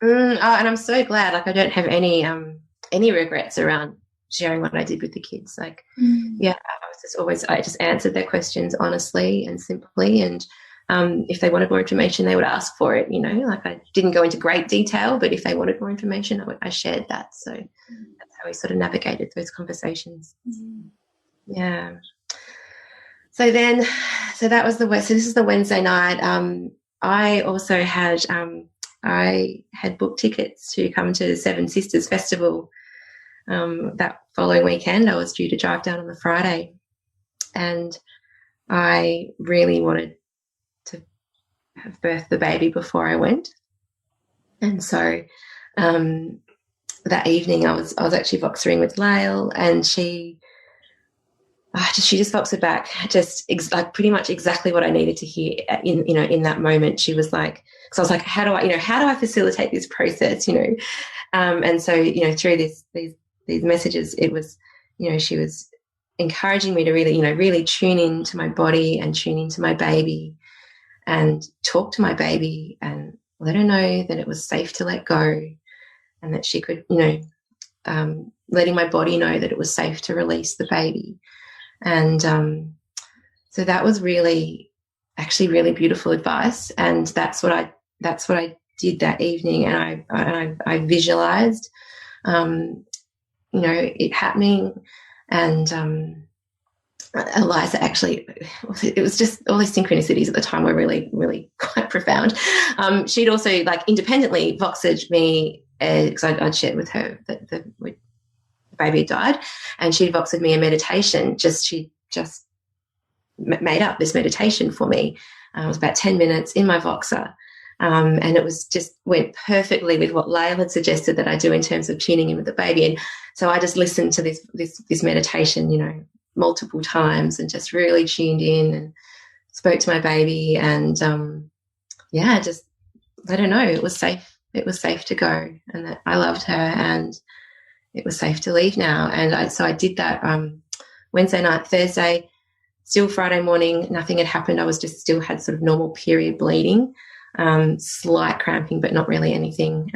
And I'm so glad. Like, I don't have any regrets around sharing what I did with the kids. Like, yeah, I just answered their questions honestly and simply. And if they wanted more information, they would ask for it. You know, like, I didn't go into great detail, but if they wanted more information, I shared that. So that's how we sort of navigated those conversations. Yeah. So that was so this is the Wednesday night. I also had I had booked tickets to come to Seven Sisters Festival that following weekend. I was due to drive down on the Friday, and I really wanted to have birthed the baby before I went. And so that evening I was actually voxering with Lael, and she just voxed back like pretty much exactly what I needed to hear in that moment. She was like, because I was like, how do I facilitate this process, and so, through these messages, it was, she was encouraging me to really tune into my body and tune into my baby and talk to my baby and let her know that it was safe to let go, and that she could, letting my body know that it was safe to release the baby. And so that was actually really beautiful advice, and that's what I did that evening. And I visualized, it happening, and Eliza, actually, it was just all these synchronicities at the time were really, really quite profound. She'd also independently voxed me, because I'd shared with her that the baby had died, and she'd voxed me a meditation. She just made up this meditation for me. It was about 10 minutes in my voxer, and it was just went perfectly with what Lael had suggested that I do in terms of tuning in with the baby. And so I just listened to this meditation, multiple times, and just really tuned in and spoke to my baby. And just, I don't know, it was safe. It was safe to go, and that I loved her, and it was safe to leave now. And so I did that Wednesday night. Thursday, still Friday morning, nothing had happened. I was just still had sort of normal period bleeding, slight cramping, but not really anything.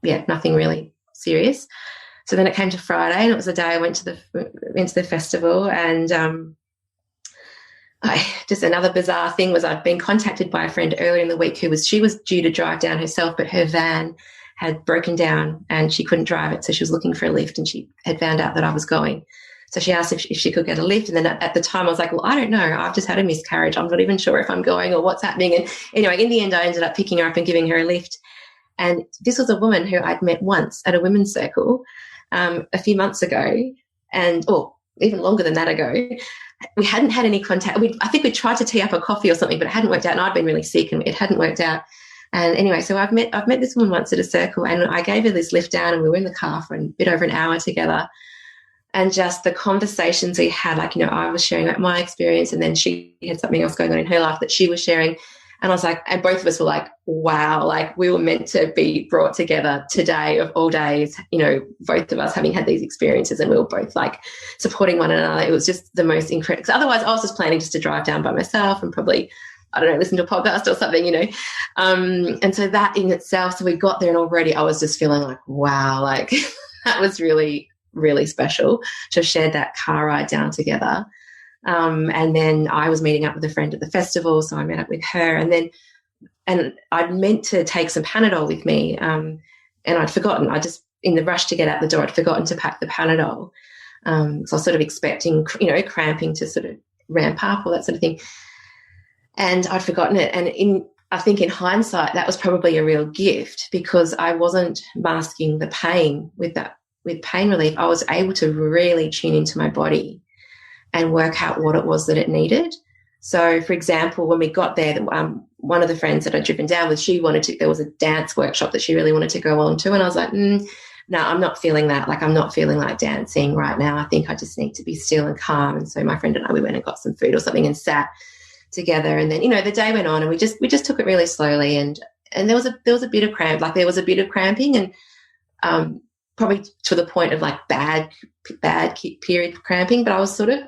Nothing really serious. So then it came to Friday, and it was the day I went to the festival. And just another bizarre thing was I'd been contacted by a friend earlier in the week she was due to drive down herself, but her van had broken down and she couldn't drive it. So she was looking for a lift, and she had found out that I was going. So she asked if she could get a lift. And then at the time I was like, well, I don't know. I've just had a miscarriage. I'm not even sure if I'm going or what's happening. And anyway, in the end, I ended up picking her up and giving her a lift. And this was a woman who I'd met once at a women's circle a few months ago, or even longer than that ago. We hadn't had any contact. I think we tried to tee up a coffee or something, but it hadn't worked out. And I'd been really sick, and it hadn't worked out. And anyway, so I've met this woman once at a circle, and I gave her this lift down, and we were in the car for a bit over an hour together. And just the conversations we had, I was sharing my experience, and then she had something else going on in her life that she was sharing. And I was like, and both of us were like, wow, we were meant to be brought together today of all days, both of us having had these experiences, and we were both supporting one another. It was just the most incredible. Because otherwise I was just planning just to drive down by myself and probably, I don't know, listen to a podcast or something, And so that in itself, so we got there, and already I was just feeling like, wow, that was really, really special to have shared that car ride down together. And then I was meeting up with a friend at the festival, so I met up with her, and I'd meant to take some Panadol with me, and I'd forgotten. I just, in the rush to get out the door, I'd forgotten to pack the Panadol. So I was sort of expecting, cramping to sort of ramp up or that sort of thing, and I'd forgotten it. And I think in hindsight, that was probably a real gift, because I wasn't masking the pain with pain relief. I was able to really tune into my body and work out what it was that it needed. So, for example, when we got there, one of the friends that I'd driven down with, there was a dance workshop that she really wanted to go on to. And I was like, no, I'm not feeling that. Like, I'm not feeling like dancing right now. I think I just need to be still and calm. And so my friend and I, we went and got some food or something and sat together. And then, you know, the day went on and we just took it really slowly. And there was a bit of cramp, like there was a bit of cramping, and probably to the point of like bad period cramping. But I was sort of,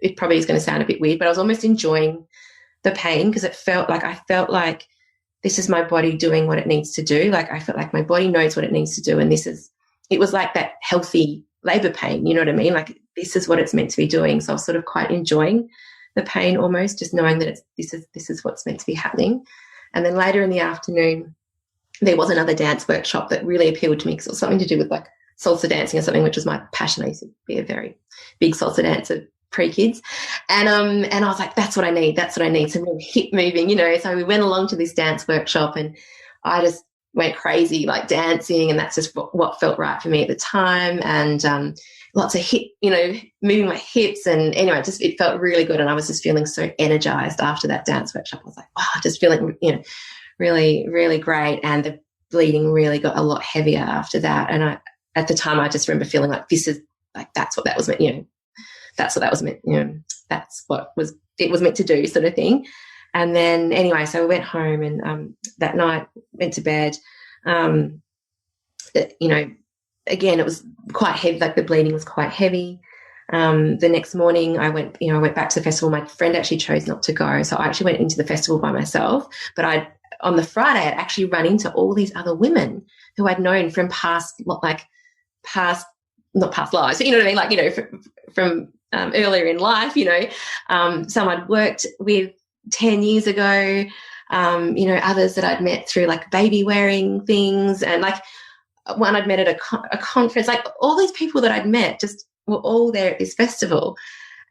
it probably is going to sound a bit weird, but I was almost enjoying the pain, because I felt like this is my body doing what it needs to do. Like, I felt like my body knows what it needs to do. And it was like that healthy labor pain, you know what I mean? Like, this is what it's meant to be doing. So I was sort of quite enjoying the pain, almost just knowing that this is what's meant to be happening. And then later in the afternoon, there was another dance workshop that really appealed to me, because it was something to do with like salsa dancing or something, which was my passion. I used to be a very big salsa dancer pre-kids. And I was like, that's what I need, some real hip moving, you know. So we went along to this dance workshop and I just went crazy, like dancing, and that's just what felt right for me at the time. And lots of hip, you know, moving my hips, and anyway, it felt really good. And I was just feeling so energized after that dance workshop. I was like, wow, just feeling, you know, really, really great. And the bleeding really got a lot heavier after that. And at the time, I just remember feeling like, this is like, that's what that was meant, you know, that's what that was meant, you know, that's what it was meant to do, sort of thing. And then anyway, so we went home, and that night went to bed. You know, again, it was quite heavy, like the bleeding was quite heavy. The next morning I went back to the festival. My friend actually chose not to go, so I actually went into the festival by myself. But on the Friday, I'd actually run into all these other women who I'd known from not past lives, but you know what I mean? Like, you know, from earlier in life, you know, some I'd worked with 10 years ago, you know, others that I'd met through like baby wearing things, and like one I'd met at a conference. Like, all these people that I'd met just were all there at this festival.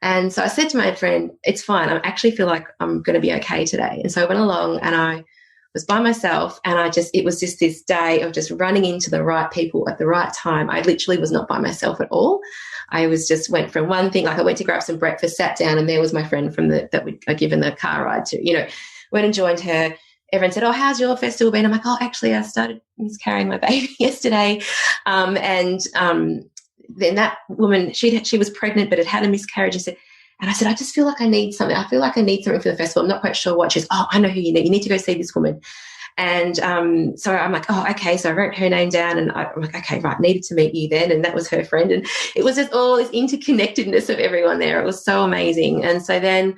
And so I said to my friend, it's fine, I actually feel like I'm going to be okay today. And so I went along and I was by myself, and it was just this day of just running into the right people at the right time. I literally was not by myself at all. I went from one thing, like I went to grab some breakfast, sat down, and there was my friend that I'd given the car ride to, you know, went and joined her. Everyone said, oh, how's your festival been? I'm like, oh, actually, I started miscarrying my baby yesterday. Then that woman, she was pregnant but had a miscarriage. And I said, I just feel like I need something. I feel like I need something for the festival. I'm not quite sure what. She says, oh, I know who you need. You need to go see this woman. And so I'm like, oh, okay. So I wrote her name down, and I'm like, okay, right, needed to meet you then. And that was her friend. And it was just all this interconnectedness of everyone there. It was so amazing. And so then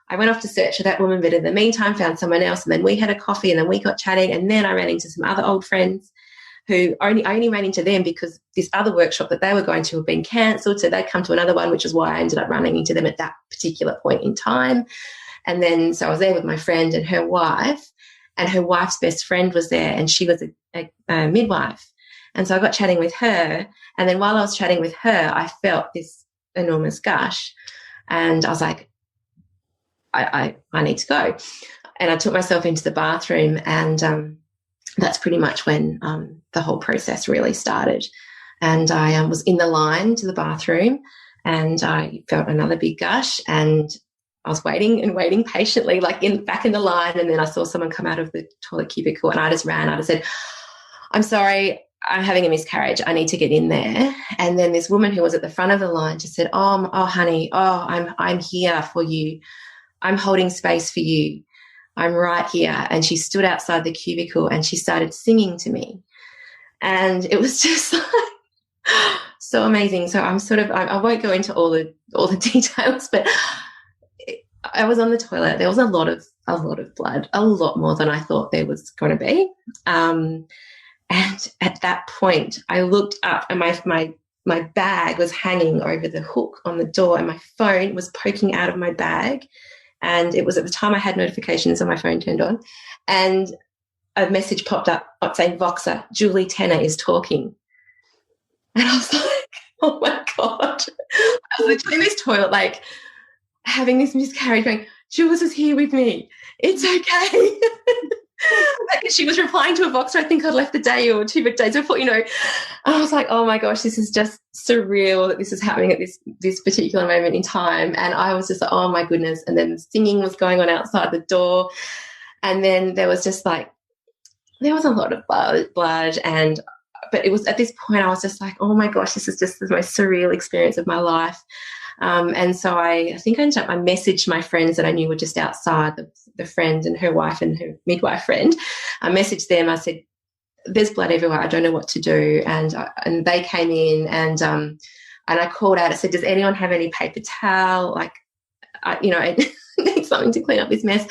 I went off to search for that woman, but in the meantime found someone else, and then we had a coffee, and then we got chatting, and then I ran into some other old friends who I only ran into them because this other workshop that they were going to had been cancelled, so they'd come to another one, which is why I ended up running into them at that particular point in time. And then so I was there with my friend and her wife, and her wife's best friend was there, and she was a midwife. And so I got chatting with her, and then while I was chatting with her, I felt this enormous gush, and I was like, I need to go. And I took myself into the bathroom, and that's pretty much when the whole process really started. And I was in the line to the bathroom, and I felt another big gush, and I was waiting and waiting patiently, like back in the line. And then I saw someone come out of the toilet cubicle, and I just ran. I just said, I'm sorry, I'm having a miscarriage. I need to get in there. And then this woman who was at the front of the line just said, oh honey, I'm here for you. I'm holding space for you. I'm right here. And she stood outside the cubicle and she started singing to me. And it was just like so amazing. So I won't go into all the details, but I was on the toilet. There was a lot of blood, a lot more than I thought there was going to be. And at that point, I looked up, and my bag was hanging over the hook on the door, and my phone was poking out of my bag. And it was at the time I had notifications on my phone turned on, and a message popped up saying, Voxer, Julie Tenner is talking. And I was like, oh my God. I was literally in this toilet, like having this miscarriage, going, Jules is here with me. It's okay. Like, she was replying to a Voxer I think I'd left the day or 2 days before, you know. I was like, oh my gosh, this is just surreal that this is happening at this particular moment in time. And I was just like, oh my goodness. And then the singing was going on outside the door. And then there was a lot of blood, and but it was at this point I was just like, oh my gosh, this is just the most surreal experience of my life. And so I think I messaged my friends that I knew were just outside, the friend and her wife and her midwife friend. I messaged them. I said, there's blood everywhere. I don't know what to do. And they came in and I called out. I said, does anyone have any paper towel? Like, I need something to clean up this mess.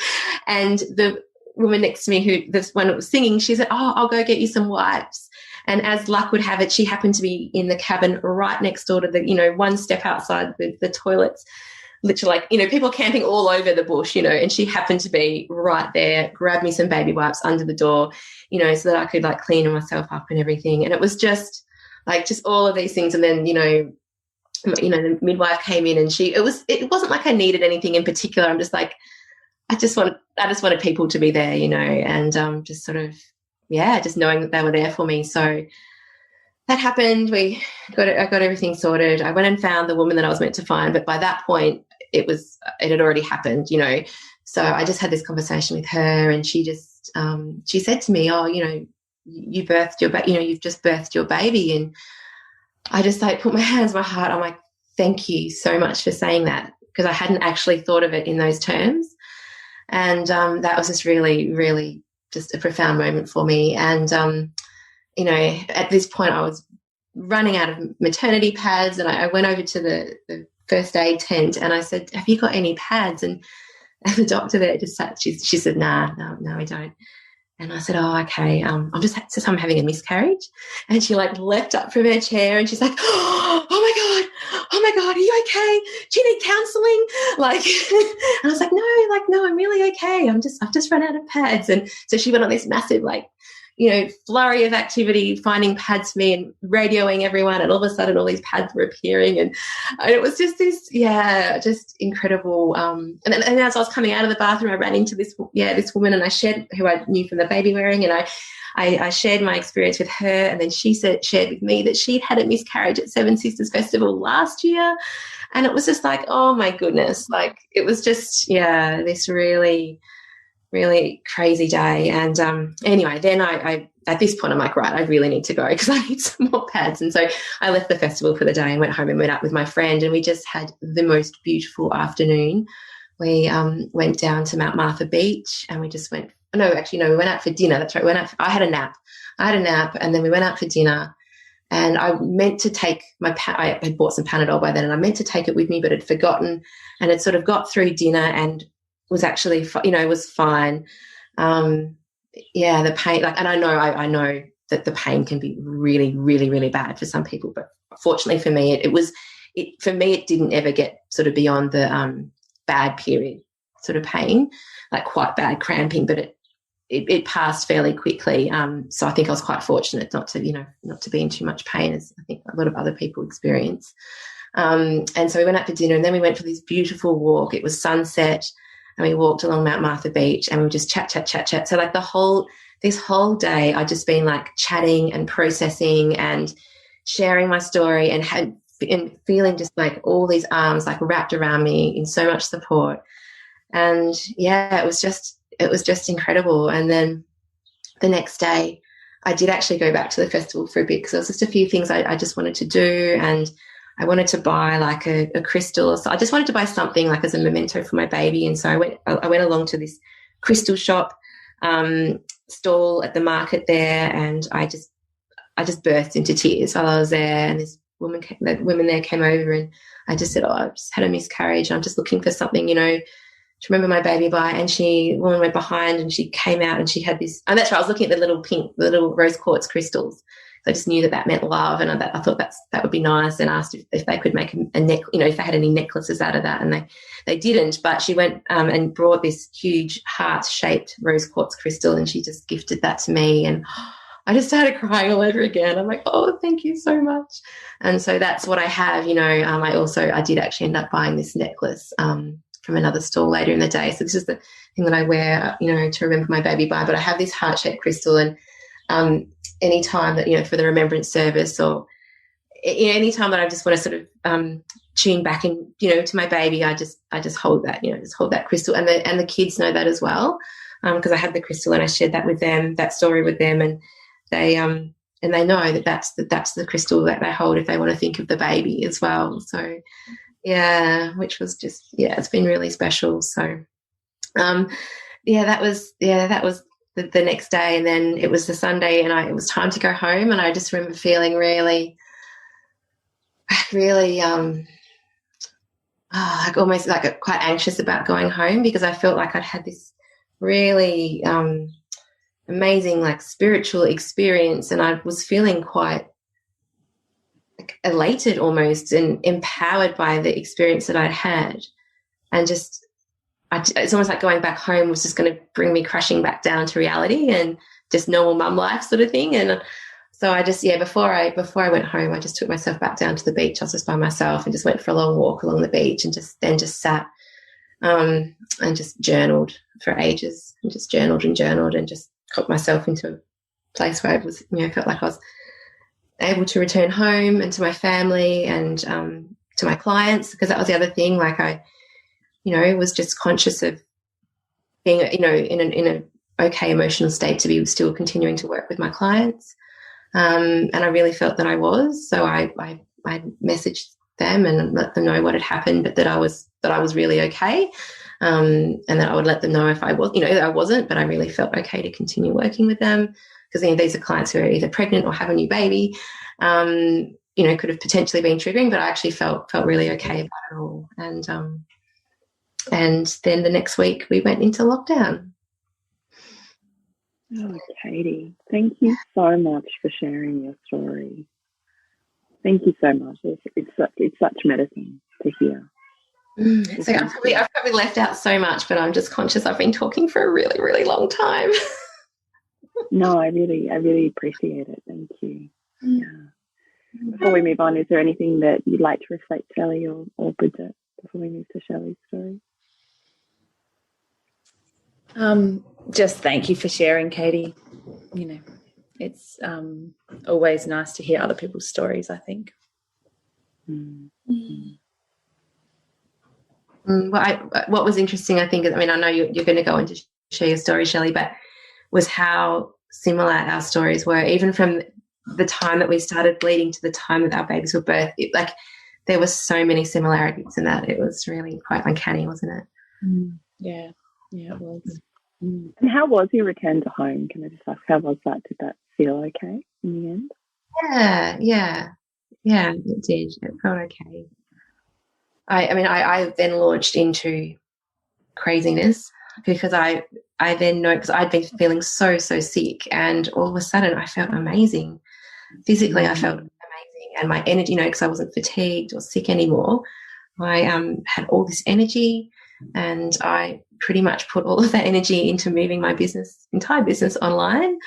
And the woman next to me, this one that was singing, she said, oh, I'll go get you some wipes. And as luck would have it, she happened to be in the cabin right next door to the, one step outside the toilets, literally like, people camping all over the bush, and she happened to be right there, grabbed me some baby wipes under the door, so that I could like clean myself up and everything. And it was just all of these things. And then, the midwife came in and it wasn't like I needed anything in particular. I'm just like, I just wanted people to be there, and just sort of, just knowing that they were there for me. So that happened. I got everything sorted. I went and found the woman that I was meant to find, but by that point it had already happened, So I just had this conversation with her, and she just she said to me, oh, you birthed your you've just birthed your baby. And I just like put my hands on my heart. I'm like, thank you so much for saying that, because I hadn't actually thought of it in those terms. And that was just really, really just a profound moment for me. And, at this point I was running out of maternity pads, and I went over to the first aid tent and I said, have you got any pads? And the doctor there just sat, she said, no, we don't. And I said, oh, okay, I'm having a miscarriage. And she like leapt up from her chair and she's like, oh my God, are you okay? Do you need counselling? Like, and I was like, no, I'm really okay. I've just run out of pads. And so she went on this massive, flurry of activity, finding pads for me and radioing everyone. And all of a sudden all these pads were appearing. And it was just this, just incredible. And as I was coming out of the bathroom, I ran into this woman, and I shared, who I knew from the baby wearing, and I shared my experience with her, and then she shared with me that she'd had a miscarriage at Seven Sisters Festival last year. And it was just like, oh my goodness, like it was just, this really, really crazy day. And anyway, then I at this point I'm like, right, I really need to go because I need some more pads. And so I left the festival for the day and went home and met up with my friend, and we just had the most beautiful afternoon. We went down to Mount Martha Beach, and we just went, we went out for dinner. That's right. I had a nap, and then we went out for dinner, and I meant to take I had bought some Panadol by then, and I meant to take it with me, but had forgotten, and had sort of got through dinner and was actually, was fine. The pain, and I know that the pain can be really, really, really bad for some people, but fortunately for me, it didn't ever get sort of beyond the bad period sort of pain, like quite bad cramping, but it passed fairly quickly. So I think I was quite fortunate not to be in too much pain, as I think a lot of other people experience. And so we went out for dinner, and then we went for this beautiful walk. It was sunset, and we walked along Mount Martha Beach, and we just chat. So like this whole day I'd just been like chatting and processing and sharing my story, and feeling just like all these arms like wrapped around me in so much support. And it was just incredible. And then the next day I did actually go back to the festival for a bit, because there was just a few things I just wanted to do, and I wanted to buy like a crystal. So I just wanted to buy something like as a memento for my baby. And so I went along to this crystal shop stall at the market there, and I just burst into tears while I was there. And the women there came over, and I just said, I just had a miscarriage, and I'm just looking for something, to remember my baby by. And the woman went behind, and she came out, and she had this, and that's right, I was looking at the little rose quartz crystals. So I just knew that meant love, and I thought that would be nice, and asked if they could make a neck, if they had any necklaces out of that, and they didn't. But she went and brought this huge heart-shaped rose quartz crystal, and she just gifted that to me, and I just started crying all over again. I'm like, oh, thank you so much. And so that's what I have. I did actually end up buying this necklace from another stall later in the day. So this is the thing that I wear, to remember my baby by. But I have this heart-shaped crystal, and any time that, for the remembrance service, or any time that I just want to sort of tune back in, to my baby, I just hold that, just hold that crystal. And the kids know that as well, because I had the crystal and I shared that with them, that story with them, and they they know that that's the crystal that they hold if they want to think of the baby as well. So yeah, which was just, yeah, it's been really special. So that was the next day, and then it was the Sunday, and it was time to go home, and I just remember feeling really like almost like quite anxious about going home, because I felt like I'd had this really amazing like spiritual experience, and I was feeling quite like elated almost and empowered by the experience that I'd had, and just it's almost like going back home was just going to bring me crashing back down to reality and just normal mum life sort of thing. And so I just, before I went home, I just took myself back down to the beach. I was just by myself and just went for a long walk along the beach, and just sat and just journaled for ages, and just journaled and just got myself into a place where I was, felt like I was able to return home and to my family and to my clients, because that was the other thing. Like I, was just conscious of being, in an okay emotional state to be still continuing to work with my clients. And I really felt that I was. So I messaged them and let them know what had happened, but that I was really okay. And that I would let them know if I was, I wasn't, but I really felt okay to continue working with them, because these are clients who are either pregnant or have a new baby. Could have potentially been triggering, but I actually felt really okay about it all. And then the next week we went into lockdown. Oh, Katie, thank you so much for sharing your story. Thank you so much. It's such medicine to hear. So I've probably left out so much, but I'm just conscious I've been talking for a really, really long time. No, I really appreciate it. Thank you. Yeah. Before we move on, is there anything that you'd like to reflect, Shelley or Bridget, before we move to Shelley's story? Just thank you for sharing, Katie. It's always nice to hear other people's stories, I think. What was interesting, I think, I know you're going to go into share your story, Shelley, but was how similar our stories were, even from the time that we started bleeding to the time that our babies were birthed. There were so many similarities in that. It was really quite uncanny, wasn't it? Yeah, it was. And how was your return to home? Can I just ask, how was that? Did that feel okay in the end? Yeah, it did. It felt okay. I then launched into craziness, because I then know, because I'd been feeling so sick, and all of a sudden I felt amazing. Physically I felt amazing, and my energy, because I wasn't fatigued or sick anymore. I had all this energy, and I pretty much put all of that energy into moving my entire business online.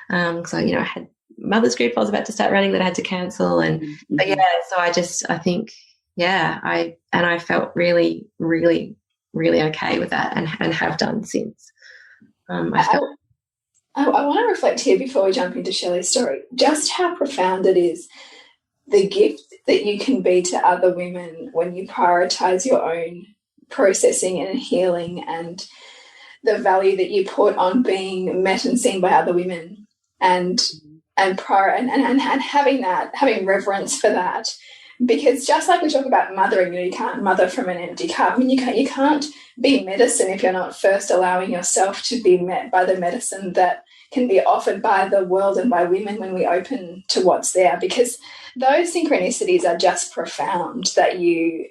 So, I had mother's group I was about to start running that I had to cancel. And so I felt really, really, really okay with that, and have done since. I want to reflect here before we jump into Shelley's story, just how profound it is, the gift that you can be to other women when you prioritise your own processing and healing, and the value that you put on being met and seen by other women, and having reverence for that. Because just like we talk about mothering, you can't mother from an empty cup. You can't be medicine if you're not first allowing yourself to be met by the medicine that can be offered by the world and by women when we open to what's there. Because those synchronicities are just profound, that you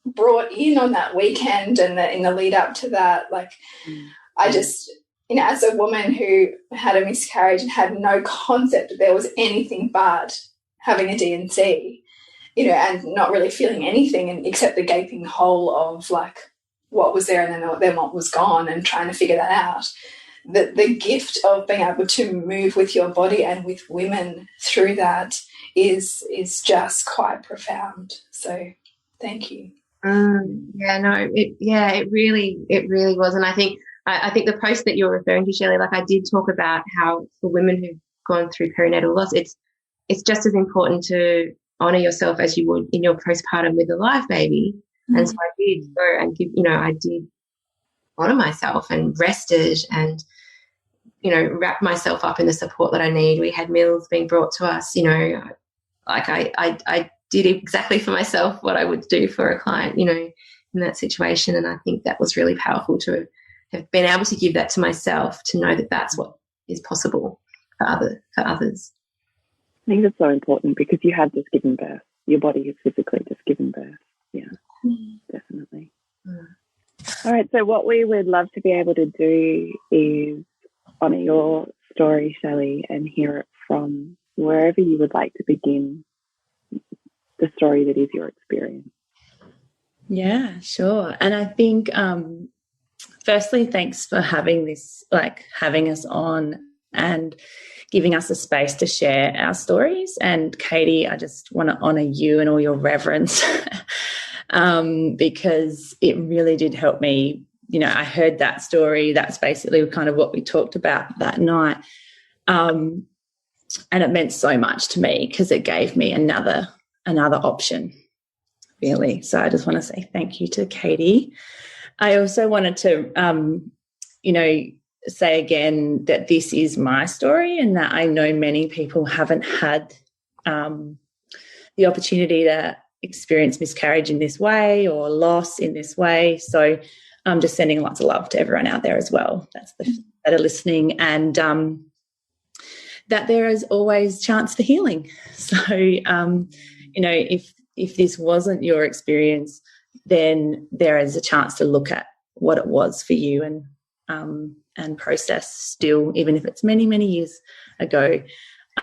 brought in on that weekend and in the lead up to that. Like, I just, as a woman who had a miscarriage and had no concept that there was anything but having a D&C, and not really feeling anything except the gaping hole of like what was there and then what was gone, and trying to figure that out. The gift of being able to move with your body and with women through that is just quite profound. So thank you. It really was. And I think the post that you're referring to, Shelley, like I did talk about how for women who've gone through perinatal loss, it's just as important to honour yourself as you would in your postpartum with a live baby. And so I did go and I did honour myself and rested, and you know, wrap myself up in the support that I need. We had meals being brought to us, you know, like I did exactly for myself what I would do for a client, you know, in that situation. And I think that was really powerful to have been able to give that to myself, to know that that's what is possible for others. I think that's so important because you have just given birth. Your body has physically just given birth. Yeah, definitely. All right, so what we would love to be able to do is honour your story, Shelley, and hear it from wherever you would like to begin, the story that is your experience. Yeah, sure. And I think firstly, thanks for having us on and giving us a space to share our stories. And Katie, I just want to honour you and all your reverence because it really did help me. You know, I heard that story. That's basically kind of what we talked about that night. And it meant so much to me because it gave me another option, really. So I just want to say thank you to Katie. I also wanted to, say again that this is my story and that I know many people haven't had the opportunity to experience miscarriage in this way or loss in this way. So I'm just sending lots of love to everyone out there as well that are listening, and that there is always chance for healing. So, if this wasn't your experience, then there is a chance to look at what it was for you and process still, even if it's many, many years ago.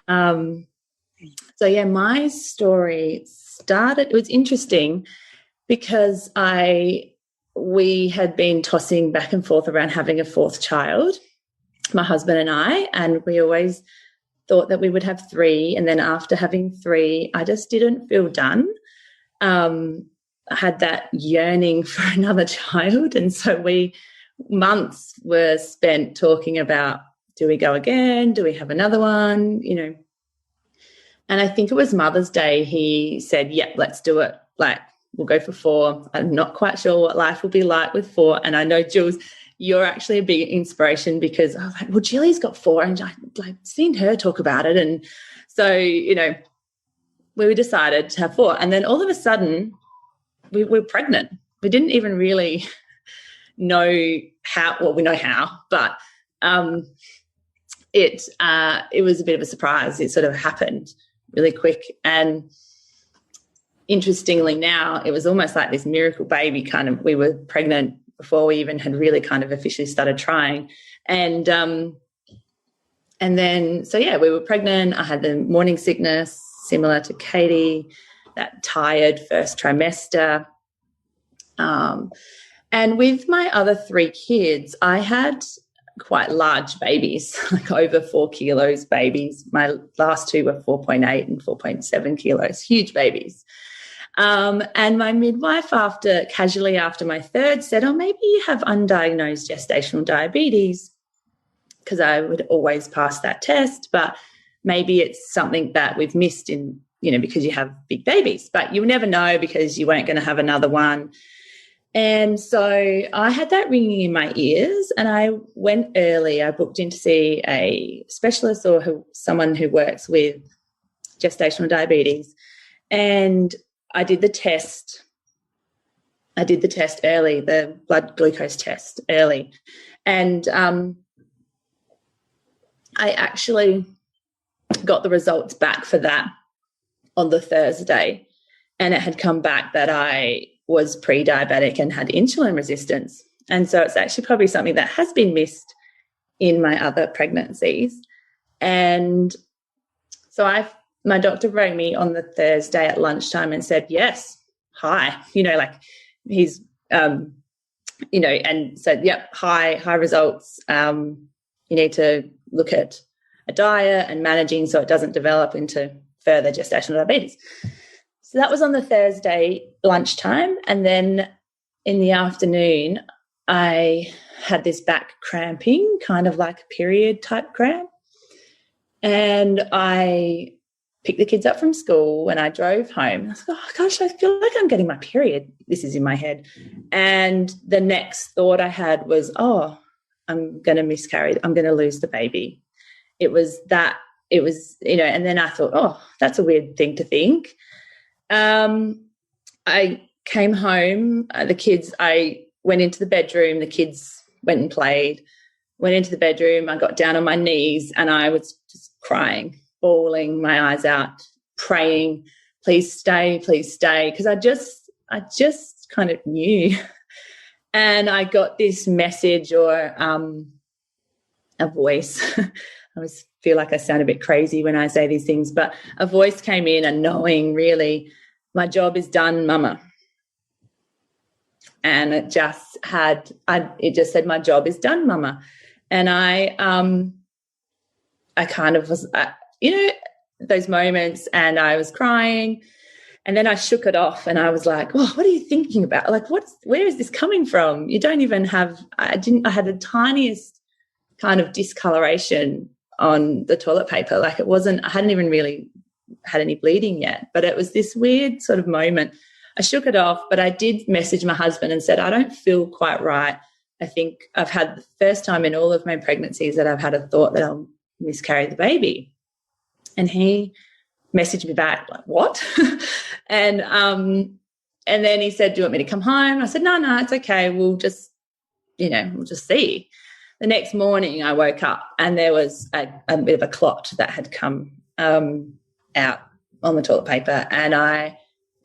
My story started, it was interesting because we had been tossing back and forth around having a fourth child, my husband and I, and we always thought that we would have 3. And then after having 3, I just didn't feel done. I had that yearning for another child. And so months were spent talking about, do we go again? Do we have another one? You know, and I think it was Mother's Day. He said, yeah, let's do it. Like, we'll go for 4. I'm not quite sure what life will be like with 4. And I know, Jules, you're actually a big inspiration because I was like, well, Jilly's got 4 and I've seen her talk about it. And so, we decided to have 4. And then all of a sudden we were pregnant. We didn't even really know how, well, we know how, but it was a bit of a surprise. It sort of happened really quick. And interestingly now, it was almost like this miracle baby kind of, we were pregnant before we even had really kind of officially started trying. And then, so yeah, we were pregnant. I had the morning sickness, similar to Katie, that tired first trimester. And with my other 3 kids, I had quite large babies, like over 4 kilos babies. My last 2 were 4.8 and 4.7 kilos, huge babies. And my midwife, casually after my 3rd, said, oh, maybe you have undiagnosed gestational diabetes, because I would always pass that test, but maybe it's something that we've missed because you have big babies, but you'll never know because you weren't going to have another one. And so I had that ringing in my ears, and I went early. I booked in to see a specialist or someone who works with gestational diabetes, and I did the test. I did the test early, the blood glucose test early, and I actually got the results back for that on the Thursday, and it had come back that I was pre-diabetic and had insulin resistance. And so it's actually probably something that has been missed in my other pregnancies. And so my doctor rang me on the Thursday at lunchtime and said, yes, hi, he's, and said, yep, high results. You need to look at a diet and managing so it doesn't develop into further gestational diabetes. So that was on the Thursday lunchtime. And then in the afternoon, I had this back cramping, kind of like a period type cramp. And I picked the kids up from school and I drove home. I was like, oh, gosh, I feel like I'm getting my period. This is in my head. And the next thought I had was, oh, I'm going to miscarry. I'm going to lose the baby. It was, you know, and then I thought, oh, that's a weird thing to think. I came home, I went into the bedroom, the kids went and played, went into the bedroom, I got down on my knees and I was just crying, bawling my eyes out, praying, please stay, because I just kind of knew. And I got this message or a voice. I always feel like I sound a bit crazy when I say these things, but a voice came in, and knowing really, my job is done, Mama. And it just said, my job is done, Mama. And I kind of was, you know, those moments, and I was crying, and then I shook it off, and I was like, oh, what are you thinking about? Like, where is this coming from? You don't even have, I had the tiniest kind of discoloration on the toilet paper. Like, I hadn't even really had any bleeding yet, but it was this weird sort of moment. I shook it off, but I did message my husband and said, I don't feel quite right. I think I've had the first time in all of my pregnancies that I've had a thought that I'll miscarry the baby. And he messaged me back like, what? and then he said, do you want me to come home? I said, no, it's okay. We'll just see. The next morning I woke up and there was a bit of a clot that had come out on the toilet paper,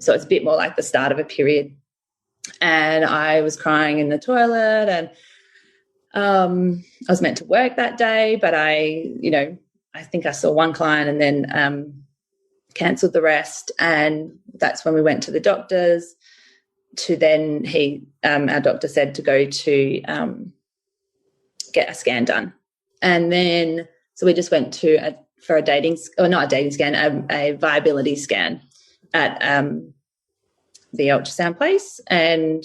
so it's a bit more like the start of a period. And I was crying in the toilet, and I was meant to work that day, but I think I saw one client and then cancelled the rest. And that's when we went to the doctors. Our doctor said to go to get a scan done. And then so we just went to a viability scan at the ultrasound place, and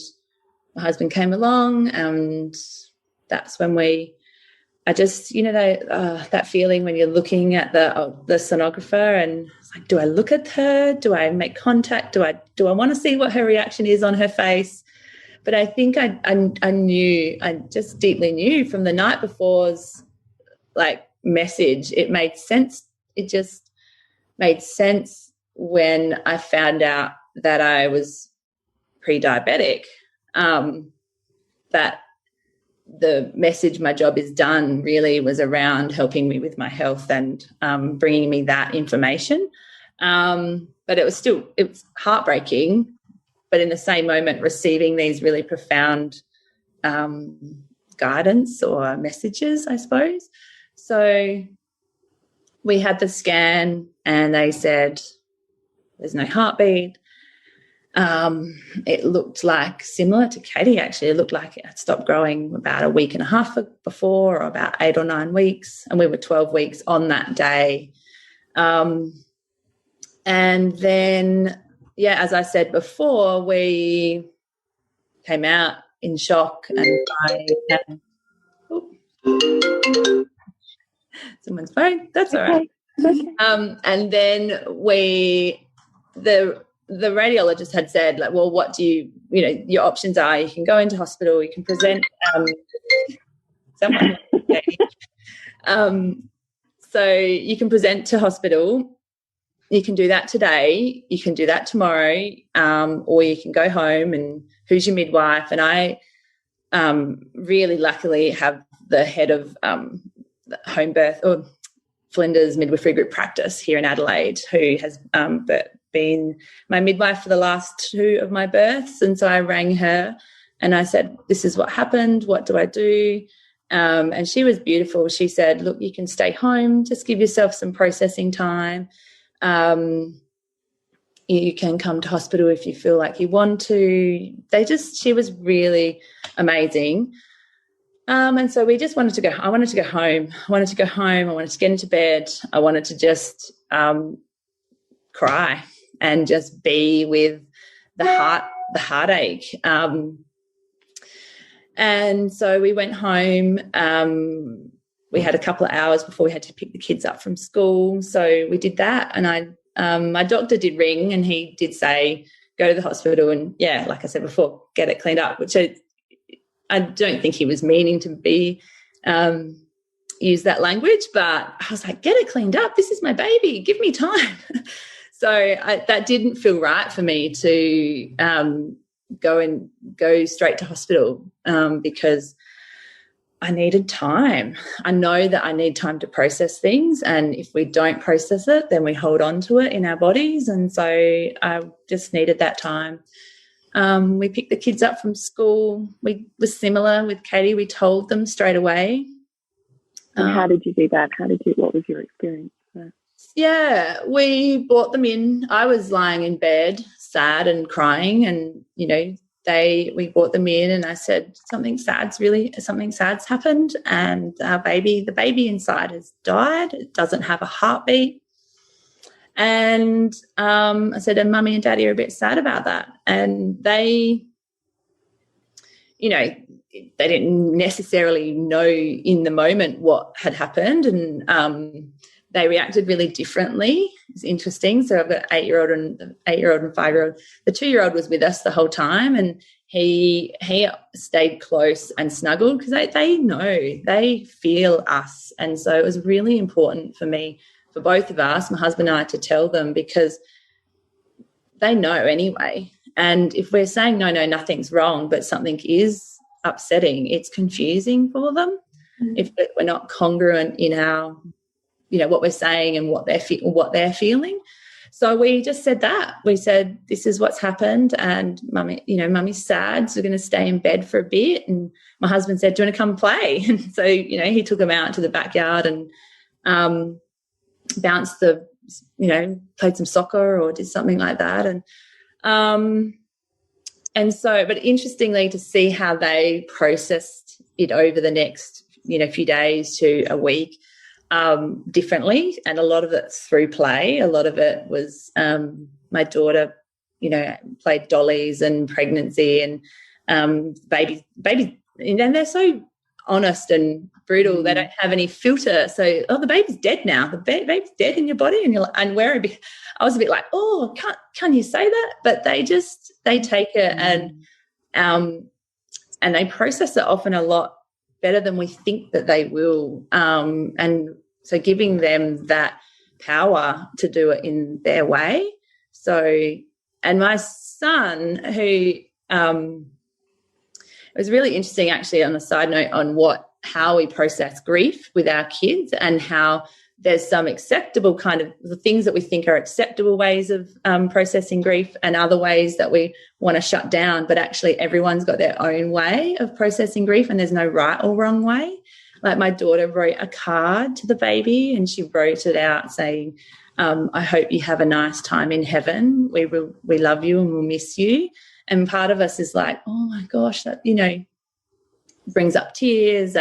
my husband came along, and that's when that feeling when you're looking at the sonographer, and it's like, do I look at her? Do I make contact? Do I want to see what her reaction is on her face? But I think I just deeply knew from the night before's like message. It made sense. It just made sense when I found out that I was pre-diabetic, that the message, my job is done, really was around helping me with my health and bringing me that information. But it was heartbreaking, but in the same moment receiving these really profound guidance or messages, I suppose. So we had the scan and they said there's no heartbeat. It looked like, similar to Katie actually, it looked like it had stopped growing about a week and a half before, or about 8 or 9 weeks, and we were 12 weeks on that day. And then, as I said before, we came out in shock, and someone's phone, that's all right. Okay. And then the radiologist had said, like, well, what do your options are, you can go into hospital, you can present so you can present to hospital, you can do that today, you can do that tomorrow, or you can go home, and who's your midwife? And I really luckily have the head of home birth or Flinders Midwifery Group practice here in Adelaide, who has been my midwife for the last 2 of my births. And so I rang her and I said, this is what happened, what do I do? And she was beautiful. She said, look, you can stay home, just give yourself some processing time. You can come to hospital if you feel like you want to. She was really amazing. And so we just wanted to go. I wanted to go home. I wanted to get into bed. I wanted to just cry and just be with the heartache. And so we went home. We had a couple of hours before we had to pick the kids up from school. So we did that. And my doctor did ring, and he did say, go to the hospital and, like I said before, get it cleaned up, which I don't think he was meaning to be use that language, but I was like, get it cleaned up. This is my baby. Give me time. So that didn't feel right for me to go straight to hospital because I needed time. I know that I need time to process things, and if we don't process it, then we hold on to it in our bodies. And so I just needed that time. We picked the kids up from school. We were similar with Katie. We told them straight away. And how did you do that? What was your experience there? Yeah, we brought them in. I was lying in bed, sad and crying, and, you know, we brought them in, and I said, something sad's happened, and the baby inside has died. It doesn't have a heartbeat. And I said, and Mummy and Daddy are a bit sad about that. And they, you know, they didn't necessarily know in the moment what had happened, and they reacted really differently. It's interesting. So I've got an 8-year-old and 5-year-old. The 2-year-old was with us the whole time, and he stayed close and snuggled because they know, they feel us. And so it was really important for me, for both of us, my husband and I, to tell them, because they know anyway. And if we're saying, no, nothing's wrong, but something is upsetting, it's confusing for them if we're not congruent in our, you know, what we're saying and what they're feeling. So we just said that. We said, this is what's happened, and Mummy's sad, so we're going to stay in bed for a bit. And my husband said, do you want to come play? And so, you know, he took them out to the backyard and bounced played some soccer or did something like that. And so, but interestingly, to see how they processed it over the next, you know, few days to a week differently, and a lot of it through play. A lot of it was my daughter, you know, played dollies and pregnancy and baby, and they're so honest and brutal. They don't have any filter. So, the baby's dead now. The baby's dead in your body, and you're like, and I was a bit like, oh, can you say that? But they take it and they process it often a lot better than we think that they will. And so giving them that power to do it in their way. So, and my son, who it was really interesting actually, on a side note, on how we process grief with our kids, and how there's some acceptable kind of the things that we think are acceptable ways of processing grief, and other ways that we want to shut down. But actually everyone's got their own way of processing grief, and there's no right or wrong way. Like my daughter wrote a card to the baby, and she wrote it out saying, I hope you have a nice time in heaven. We love you and we'll miss you. And part of us is like, oh my gosh, that, you know, brings up tears.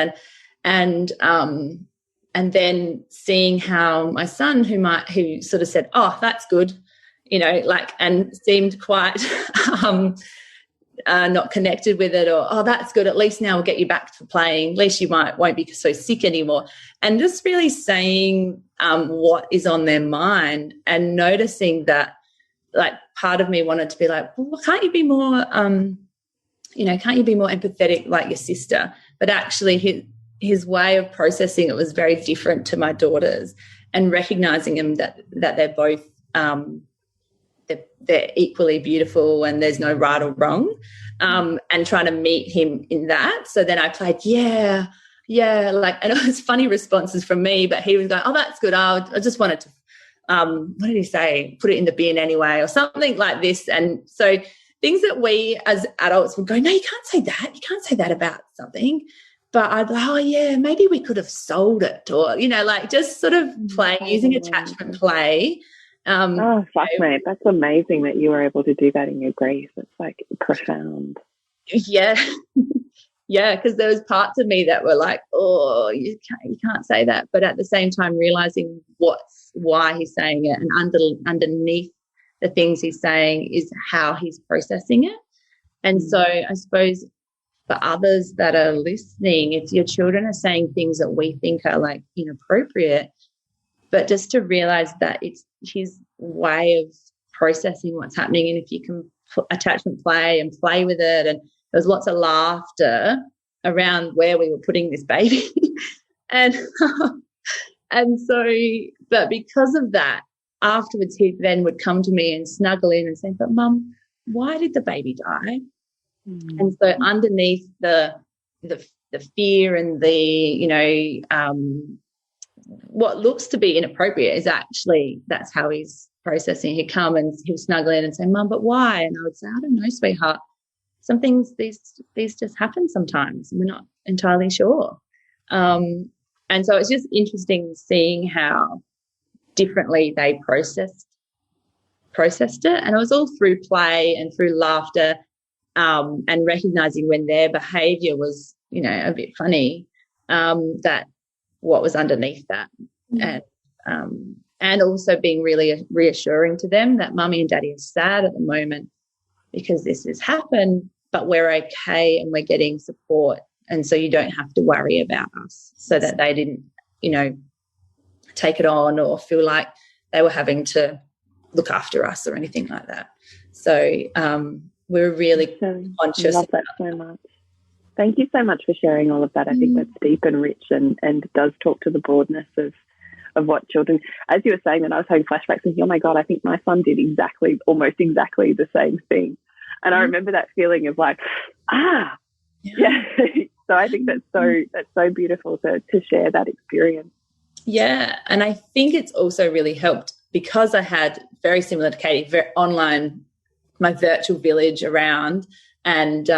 And then seeing how my son, who sort of said, oh, that's good, you know, like, and seemed quite not connected with it, or, oh, that's good, at least now we'll get you back to playing, at least you won't be so sick anymore. And just really saying what is on their mind, and noticing that, like, part of me wanted to be like, well, can't you be more empathetic like your sister? But actually his way of processing it was very different to my daughter's, and recognizing him that they're both they're equally beautiful, and there's no right or wrong, and trying to meet him in that. So then I played, yeah, like, and it was funny responses from me, but he was going, oh, that's good. I just wanted to, what did he say? Put it in the bin anyway, or something like this. And so things that we as adults would go, no, you can't say that. You can't say that about something. But I'd go, oh, yeah, maybe we could have sold it, or, you know, like, just sort of using attachment play. Oh, fuck, mate. That's amazing that you were able to do that in your grief. It's like profound. Yeah. Yeah, because there was parts of me that were like, oh, you can't say that. But at the same time, realising why he's saying it, and underneath the things he's saying is how he's processing it. And so I suppose for others that are listening, if your children are saying things that we think are like inappropriate, but just to realise that it's his way of processing what's happening, and if you can attachment play and play with it, and there's lots of laughter, around where we were putting this baby. and so, but because of that, afterwards he then would come to me and snuggle in and say, but Mum, why did the baby die? And so underneath the fear and the, what looks to be inappropriate is actually, that's how he's processing. He'd come and he'll snuggle in and say, Mum, but why? And I would say, I don't know, sweetheart. Some things, these just happen sometimes. We're not entirely sure. And so it's just interesting seeing how differently they processed it. And it was all through play and through laughter, and recognising when their behaviour was, a bit funny, that what was underneath that. And also being really reassuring to them that Mummy and Daddy are sad at the moment because this has happened, but we're okay and we're getting support, and so you don't have to worry about us, so that they didn't, take it on or feel like they were having to look after us or anything like that. So we're really conscious. I love that so much. Thank you so much for sharing all of that. I think that's deep and rich and does talk to the broadness of what children, as you were saying that, I was having flashbacks thinking, oh my God, I think my son did almost exactly the same thing. And I remember that feeling of like, yeah. So I think that's so beautiful to share that experience. Yeah. And I think it's also really helped because I had, very similar to Katie, online, my virtual village around, and,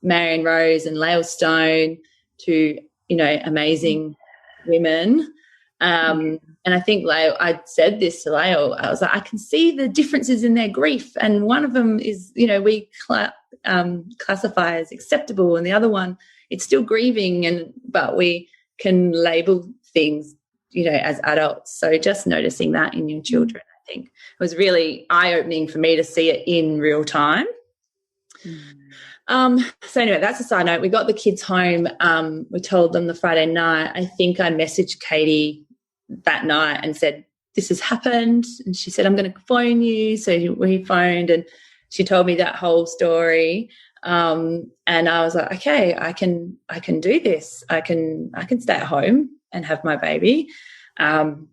Marion Rose and Lael Stone, two, amazing women. And I think I said this to Lael, I was like, I can see the differences in their grief, and one of them is, we classify as acceptable, and the other one, it's still grieving, but we can label things, as adults. So just noticing that in your children, I think, was really eye-opening for me to see it in real time. So anyway, that's a side note. We got the kids home. We told them the Friday night. I think I messaged Katie that night and said, this has happened. And she said, I'm going to phone you. So we phoned and she told me that whole story. And I was like, okay, I can do this. I can stay at home and have my baby. And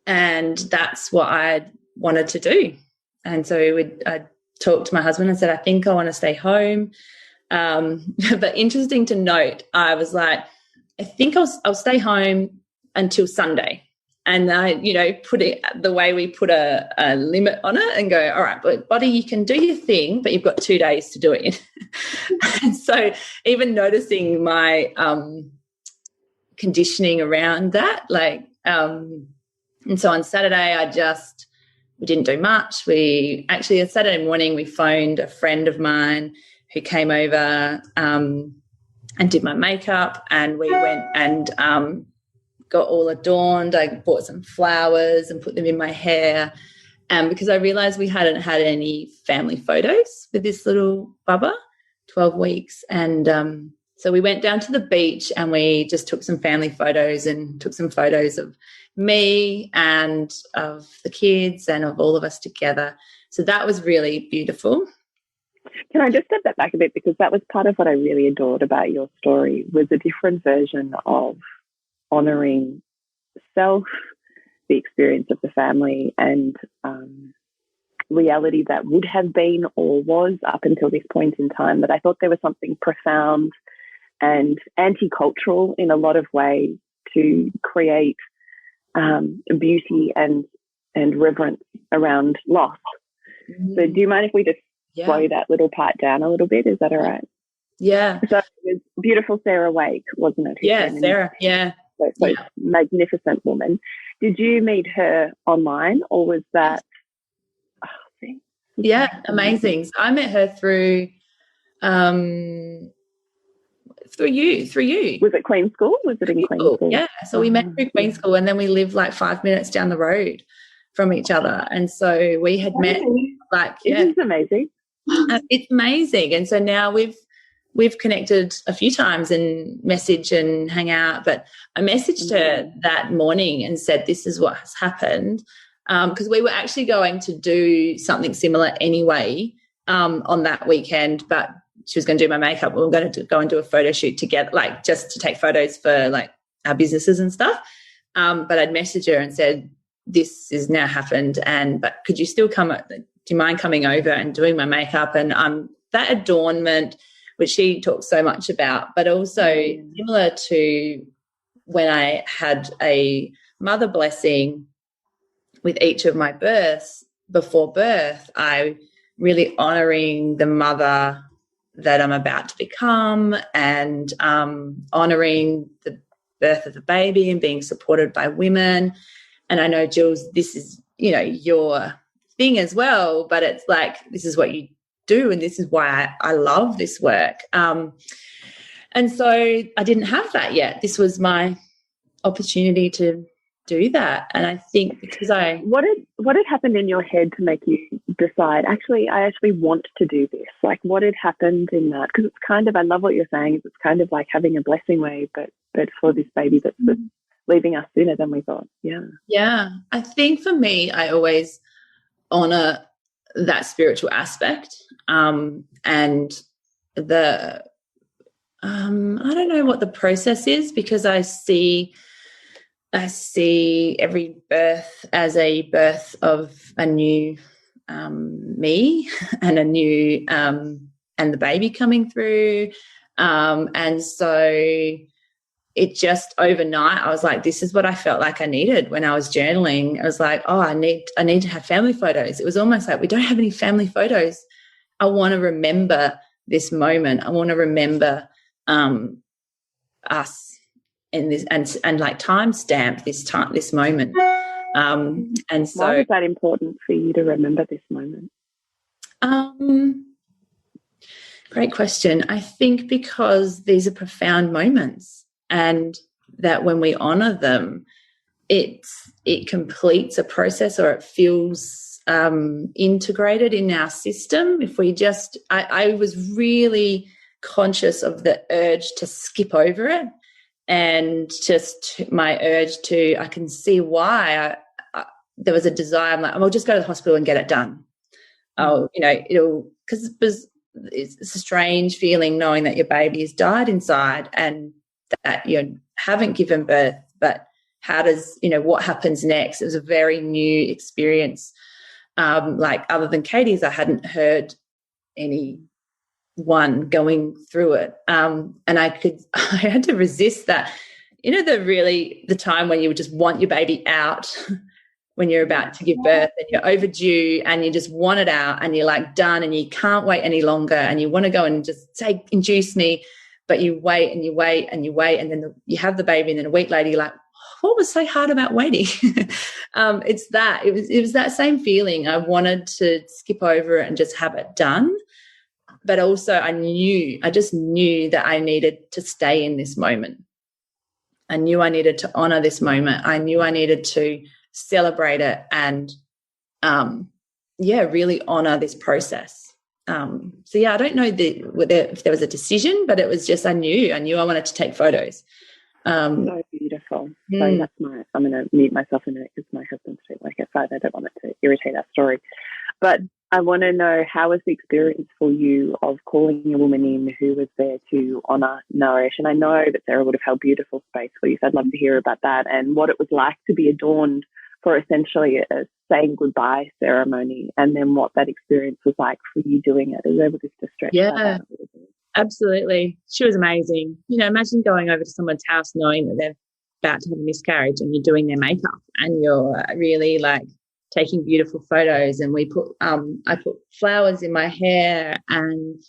that's what I wanted to do. And so I talked to my husband and said, I think I want to stay home. But interesting to note, I was like, I think I'll stay home until Sunday. And I, put it the way we put a limit on it and go, all right, but body, you can do your thing, but you've got 2 days to do it in. And so even noticing my conditioning around that, and so on Saturday we didn't do much. On Saturday morning we phoned a friend of mine who came over and did my makeup, and we went and got all adorned. I bought some flowers and put them in my hair, because I realised we hadn't had any family photos with this little bubba, 12 weeks. And so we went down to the beach and we just took some family photos and took some photos of me and of the kids and of all of us together. So that was really beautiful. Can I just step that back a bit, because that was part of what I really adored about your story, was a different version of honouring self, the experience of the family, and reality that would have been or was up until this point in time. That I thought there was something profound and anti-cultural in a lot of ways to create beauty and reverence around loss. So do you mind if we just slow that little part down a little bit? Is that all right? Yeah. So it was beautiful Sarah Wake, wasn't it? Yeah, Sarah. Yeah. So magnificent woman. Did you meet her online, or was that? Amazing. So I met her through you. Was it Queen's School? Was it in Queen's School? Yeah. So we met through Queen's School, and then we lived 5 minutes down the road from each other, and so we had met. It's amazing. It's amazing, and so now we've connected a few times and message and hang out. But I messaged her that morning and said, this is what has happened, because we were actually going to do something similar anyway on that weekend, but she was going to do my makeup. We were going to go and do a photo shoot together, like just to take photos for like our businesses and stuff. But I'd messaged her and said, this has now happened, but could you still do you mind coming over and doing my makeup? And that adornment, which she talks so much about, but also similar to when I had a mother blessing with each of my births, before birth, I really honouring the mother that I'm about to become, and honouring the birth of the baby and being supported by women. And I know, Jules, this is, your thing as well, but it's like, this is what you do, and this is why I love this work. And so I didn't have that yet. This was my opportunity to do that. And I think because what had happened in your head to make you decide, I actually want to do this? Like, what had happened in that? Because it's kind of, I love what you're saying, it's kind of like having a blessing way, but for this baby that's leaving us sooner than we thought. Yeah. I think for me, I always honor that spiritual aspect. And the I don't know what the process is, because I see every birth as a birth of a new me and a new and the baby coming through. And so it just overnight, I was like, this is what I felt like I needed when I was journaling. I was like, oh, I need to have family photos. It was almost like, we don't have any family photos. I want to remember this moment. I want to remember us in this, and like timestamp this moment. And so, why was that important for you to remember this moment? Great question. I think because these are profound moments, and that when we honour them, it completes a process, or it feels integrated in our system. If we just, I was really conscious of the urge to skip over it, and just my urge to, I can see why there was a desire. I'm like, I'll just go to the hospital and get it done. Oh, because it's a strange feeling knowing that your baby has died inside and that you haven't given birth, but how does, what happens next? It was a very new experience. Like, other than Katie's, I hadn't heard anyone going through it. And I had to resist that, the time when you would just want your baby out when you're about to give birth and you're overdue and you just want it out and you're like done and you can't wait any longer and you want to go and just say, induce me, but you wait and you wait and you wait, and then you have the baby, and then a week later you're like, what was so hard about waiting? It was that same feeling. I wanted to skip over it and just have it done. But also I just knew that I needed to stay in this moment. I knew I needed to honor this moment. I knew I needed to celebrate it and, really honor this process. I don't know if there was a decision, but it was just, I knew I wanted to take photos. So beautiful. So I'm going to mute myself in a minute because my husband's like at 5. I don't want it to irritate our story. But I want to know, how was the experience for you of calling a woman in who was there to honour, nourish? And I know that Sarah would have held beautiful space for you, so I'd love to hear about that and what it was like to be adorned for essentially a saying goodbye ceremony, and then what that experience was like for you doing it. Are you able to stretch that out a little bit? Absolutely. She was amazing. Imagine going over to someone's house knowing that they're about to have a miscarriage and you're doing their makeup and you're really like taking beautiful photos, and I put flowers in my hair and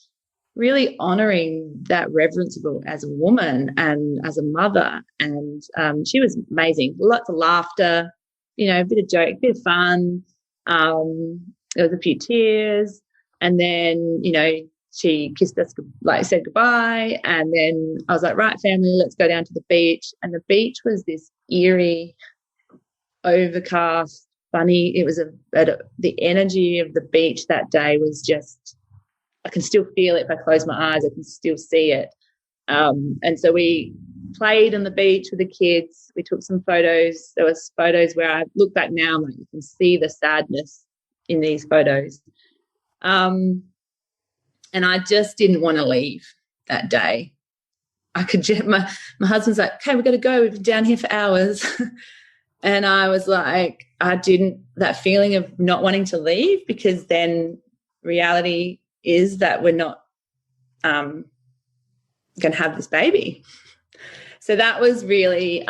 really honouring that reverenceable as a woman and as a mother. And she was amazing. Lots of laughter, a bit of joke, a bit of fun. There was a few tears, and then, she kissed us, said goodbye. And then I was like, right, family, let's go down to the beach. And the beach was this eerie, overcast, funny. It was the energy of the beach that day was just, I can still feel it. If I close my eyes, I can still see it. And so we played on the beach with the kids. We took some photos. There was photos where I look back now, like, you can see the sadness in these photos. And I just didn't want to leave that day. I could just, my husband's like, okay, we've got to go. We've been down here for hours. And I was like, that feeling of not wanting to leave, because then reality is that we're not going to have this baby. So that was really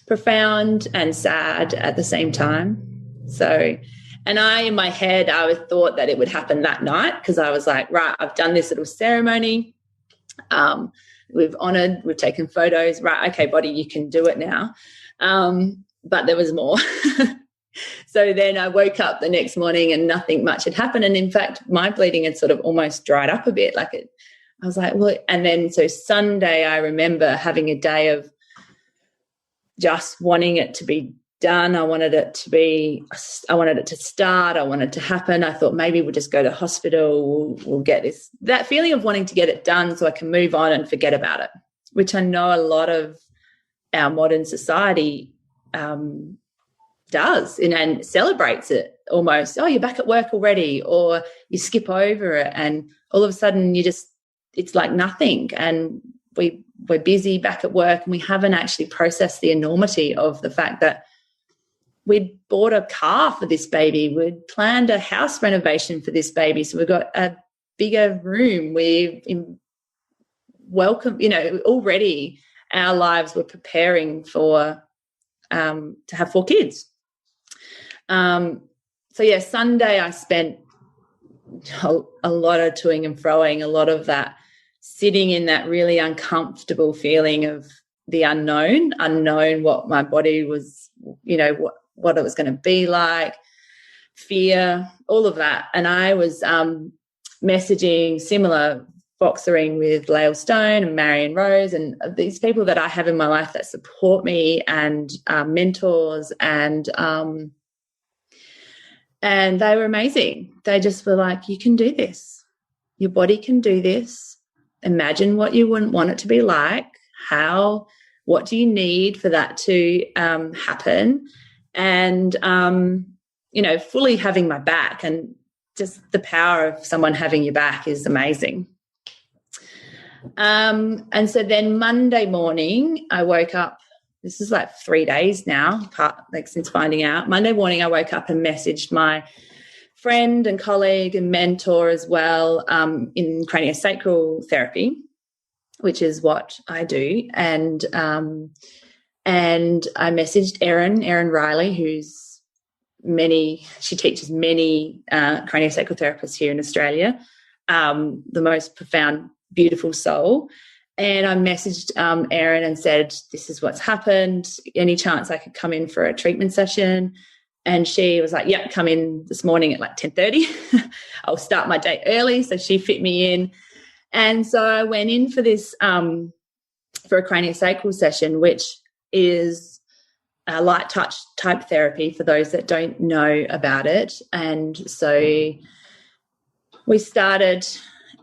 profound and sad at the same time. So, and in my head, I thought that it would happen that night, because I was like, right, I've done this little ceremony. We've honoured, we've taken photos. Right, okay, body, you can do it now. But there was more. So then I woke up the next morning and nothing much had happened. And in fact, my bleeding had sort of almost dried up a bit. I was like, well, and then so Sunday I remember having a day of just wanting it to be done. I wanted it to start. I wanted it to happen. I thought maybe we'll just go to hospital. We'll get that feeling of wanting to get it done so I can move on and forget about it, which I know a lot of our modern society does and celebrates it almost. Oh, you're back at work already, or you skip over it, and all of a sudden it's like nothing, and we're busy back at work, and we haven't actually processed the enormity of the fact that we'd bought a car for this baby, we'd planned a house renovation for this baby, so we've got a bigger room, we've welcomed, already our lives were preparing for to have 4 kids. So yeah, Sunday I spent a lot of toing and froing, a lot of that sitting in that really uncomfortable feeling of the unknown, what my body was, what it was going to be like, fear, all of that. And I was messaging similar, boxering with Lael Stone and Marion Rose and these people that I have in my life that support me and mentors, and they were amazing. They just were like, you can do this. Your body can do this. Imagine what you wouldn't want it to be like. What do you need for that to happen? And, fully having my back, and just the power of someone having your back is amazing. And so then Monday morning I woke up, this is like 3 days now, since finding out. Monday morning I woke up and messaged my friend and colleague and mentor as well in craniosacral therapy, which is what I do. And I messaged Erin Riley, she teaches many craniosacral therapists here in Australia, the most profound, beautiful soul. And I messaged Erin and said, this is what's happened. Any chance I could come in for a treatment session? And she was like, yep, come in this morning at like 10:30. I'll start my day early. So she fit me in. And so I went in for this, for a craniosacral session, which is a light touch type therapy for those that don't know about it. And so we started,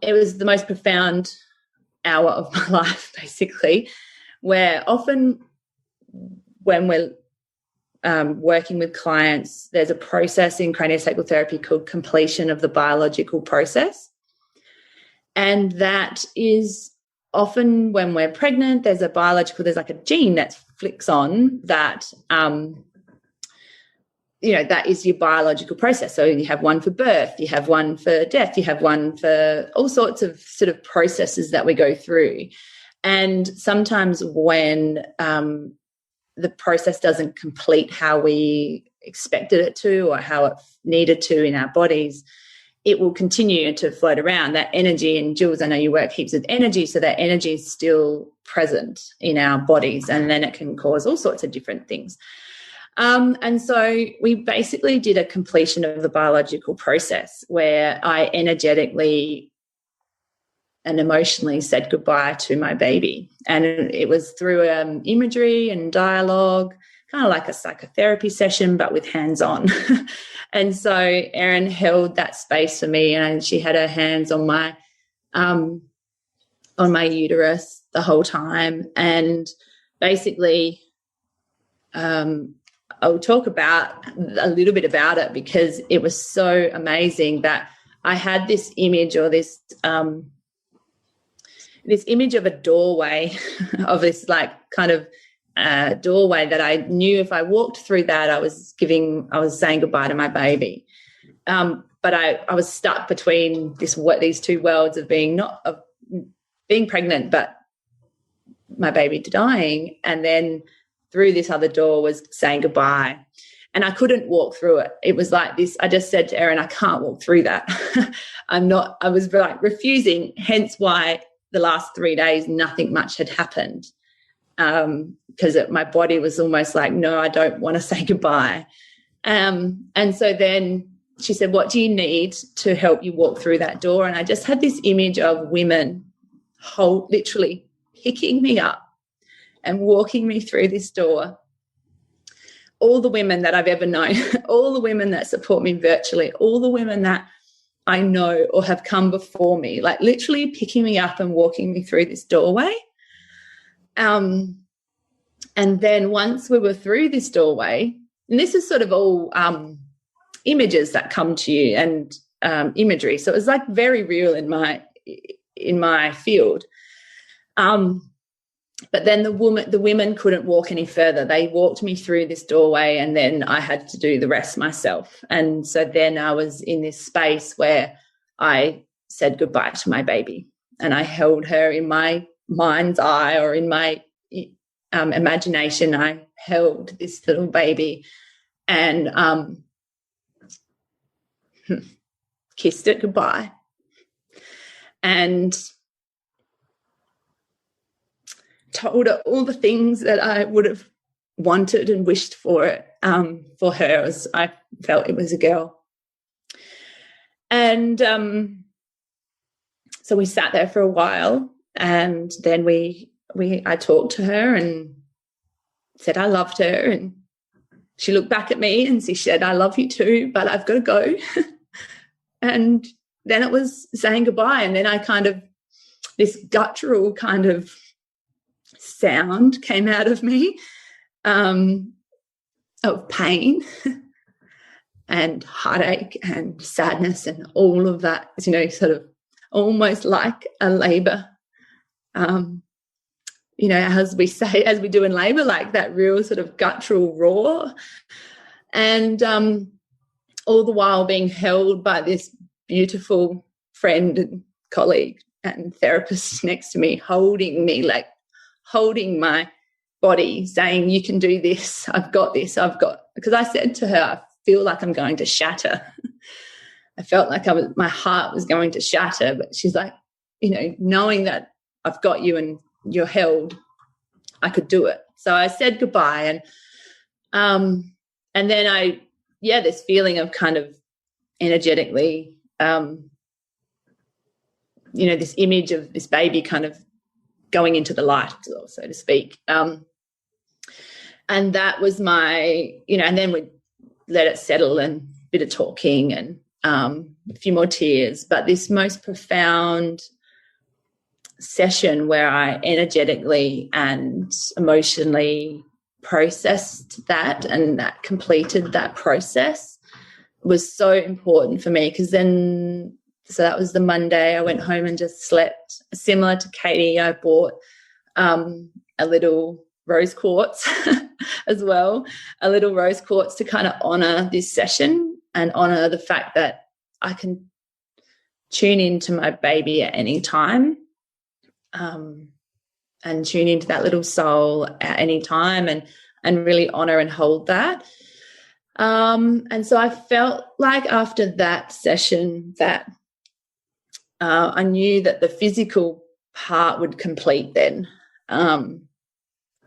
it was the most profound hour of my life, basically, where often when we're working with clients, there's a process in craniosacral therapy called completion of the biological process. And that is often when we're pregnant, there's like a gene that flicks on that, that is your biological process. So you have one for birth, you have one for death, you have one for all sorts of sort of processes that we go through. And sometimes when the process doesn't complete how we expected it to or how it needed to in our bodies, it will continue to float around. That energy, and Jules, I know you work heaps with energy, so that energy is still present in our bodies, and then it can cause all sorts of different things. And so we basically did a completion of the biological process where I energetically and emotionally said goodbye to my baby. And it was through imagery and dialogue, kind of like a psychotherapy session, but with hands-on. And so Erin held that space for me, and she had her hands on my uterus the whole time. And basically, I'll talk about a little bit about it because it was so amazing that I had this image or this image of a doorway, of this like kind of doorway that I knew if I walked through that, I was saying goodbye to my baby. But I was stuck between these two worlds of being pregnant, but my baby dying, and then through this other door was saying goodbye. And I couldn't walk through it. It was like this. I just said to Erin, I can't walk through that. I was like refusing, hence why the last 3 days nothing much had happened, because my body was almost like, no, I don't want to say goodbye. And so then she said, what do you need to help you walk through that door? And I just had this image of women literally picking me up and walking me through this door. All the women that I've ever known, all the women that support me virtually, all the women that I know or have come before me, like literally picking me up and walking me through this doorway. And then once we were through this doorway, and this is sort of all images that come to you and imagery. So it was like very real in my field. But then the women couldn't walk any further. They walked me through this doorway, and then I had to do the rest myself. And so then I was in this space where I said goodbye to my baby, and I held her in my mind's eye, or in my imagination. I held this little baby and kissed it goodbye, and told her all the things that I would have wanted and wished for her, as I felt it was a girl. And so we sat there for a while, and then I talked to her and said I loved her, and she looked back at me and she said, I love you too, but I've got to go. And then it was saying goodbye, and then I kind of, this guttural kind of sound came out of me of pain and heartache and sadness and all of that, sort of almost like a labour, as we do in labour, like that real sort of guttural roar. And all the while being held by this beautiful friend and colleague and therapist next to me, holding me, like holding my body, saying, you can do this, I've got this, because I said to her, I feel like I'm going to shatter. I felt like my heart was going to shatter, but she's like, knowing that I've got you and you're held, I could do it. So I said goodbye, and then this feeling of kind of energetically, this image of this baby kind of going into the light, so to speak. And that was my, and then we let it settle and a bit of talking and a few more tears. But this most profound session where I energetically and emotionally processed that, and that completed that process, was so important for me, because then, so that was the Monday, I went home and just slept. Similar to Katie, I bought a little rose quartz as well, a little rose quartz to kind of honour this session and honour the fact that I can tune into my baby at any time, and tune into that little soul at any time, and really honour and hold that. And so I felt like after that session that I knew that the physical part would complete then.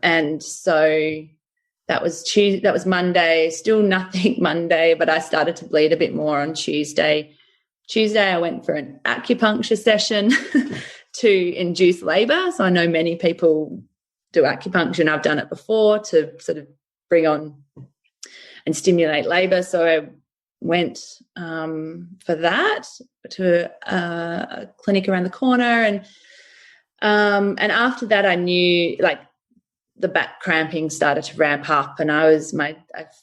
And so that was Monday, still nothing Monday, but I started to bleed a bit more on Tuesday. Tuesday I went for an acupuncture session to induce labour. So I know many people do acupuncture, and I've done it before to sort of bring on and stimulate labour. So I went for that to a clinic around the corner, and after that I knew, like, the back cramping started to ramp up, and I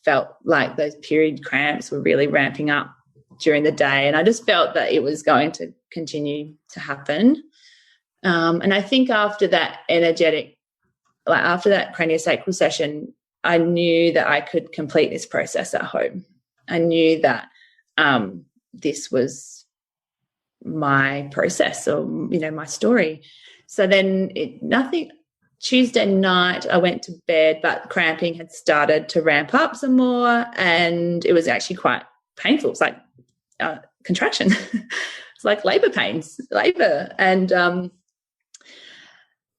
felt like those period cramps were really ramping up. during the day, and I just felt that it was going to continue to happen. And I think after that after that craniosacral session, I knew that I could complete this process at home. I knew that this was my process, or, my story. So then Tuesday night I went to bed, but cramping had started to ramp up some more, and it was actually quite painful. It's like contraction. It's like labor pains,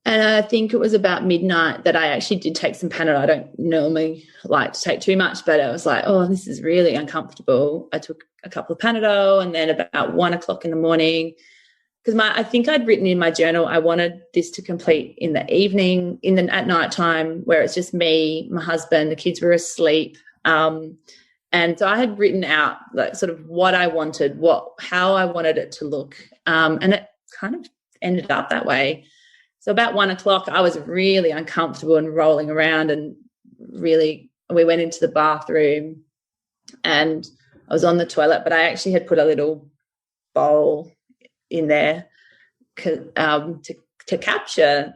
and I think it was about midnight that I actually did take some Panadol. I don't normally like to take too much, but I was like, oh, this is really uncomfortable. I took a couple of Panadol, and then about 1 o'clock in the morning, because I think I'd written in my journal I wanted this to complete in the evening, at night time, where it's just me, my husband, the kids were asleep. And so I had written out like sort of what I wanted, how I wanted it to look. And it kind of ended up that way. So about 1 o'clock, I was really uncomfortable and rolling around, and we went into the bathroom, and I was on the toilet, but I actually had put a little bowl in there to capture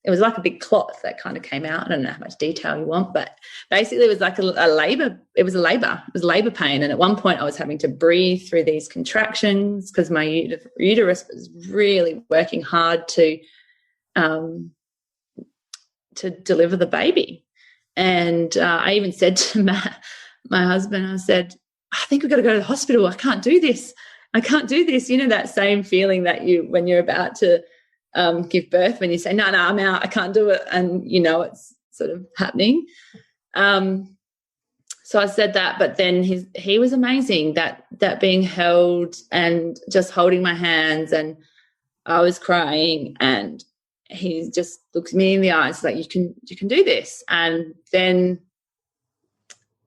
it was like a big cloth that kind of came out. I don't know how much detail you want, but basically it was like a labor. It was labor pain. And at one point I was having to breathe through these contractions because my uterus was really working hard to deliver the baby. And I even said to my husband, I said, I think we've got to go to the hospital. I can't do this. That same feeling that when you're about to give birth, when you say, no, I'm out, I can't do it. And, it's sort of happening. So I said that, but then he was amazing, that being held and just holding my hands, and I was crying, and he just looks me in the eyes like, you can do this. And then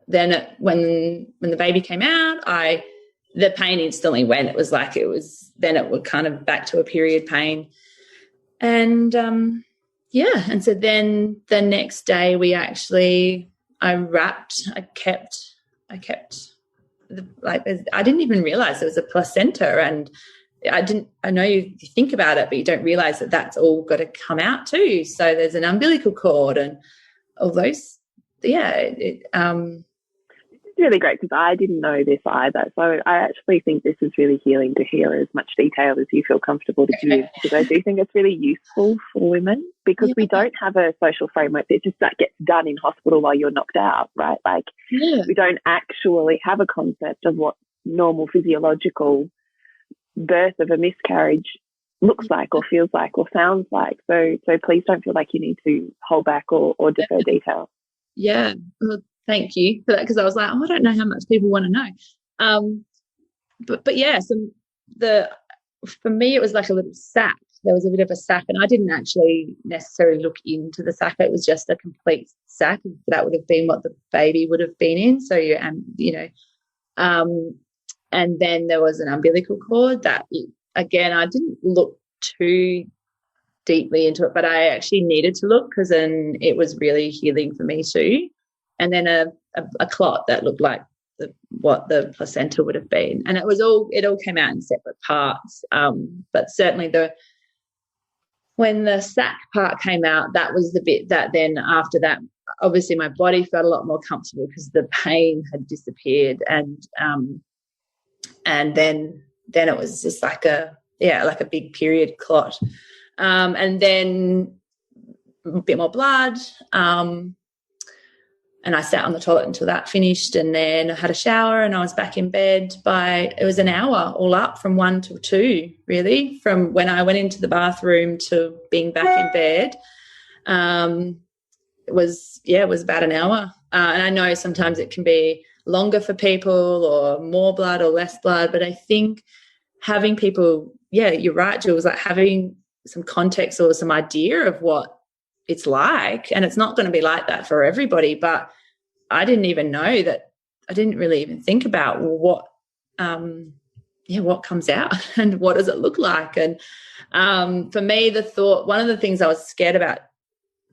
when the baby came out, the pain instantly went. It was like then it was kind of back to a period pain. And, and so then the next day I didn't even realize there was a placenta, and I know you think about it, but you don't realize that that's all got to come out too. So there's an umbilical cord and all those. Yeah. It's really great because I didn't know this either. So I actually think this is really healing to hear as much detail as you feel comfortable to give, because I do think it's really useful for women, because we don't have a social framework that just that gets done in hospital while you're knocked out, right? Like we don't actually have a concept of what normal physiological birth of a miscarriage looks like or feels like or sounds like. So please don't feel like you need to hold back or defer detail. Yeah. Well, thank you for that, because I was like, I don't know how much people want to know. But yeah, for me it was like a little sack. There was a bit of a sack, and I didn't actually necessarily look into the sack. It was just a complete sack. That would have been what the baby would have been in. So and then there was an umbilical cord that, again, I didn't look too deeply into it, but I actually needed to look, because then it was really healing for me too. And then a clot that looked like what the placenta would have been, and it all came out in separate parts. But certainly when the sac part came out, that was the bit that then after that, obviously my body felt a lot more comfortable because the pain had disappeared, and then it was just like a big period clot, and then a bit more blood. And I sat on the toilet until that finished, and then I had a shower, and I was back in bed it was an hour all up, from 1 to 2, really, from when I went into the bathroom to being back in bed. It was about an hour. And I know sometimes it can be longer for people, or more blood or less blood, but I think having people, you're right, Jules, like having some context or some idea of what it's like, and it's not going to be like that for everybody, but I didn't even know that. I didn't really even think about what comes out and what does it look like. And for me, one of the things I was scared about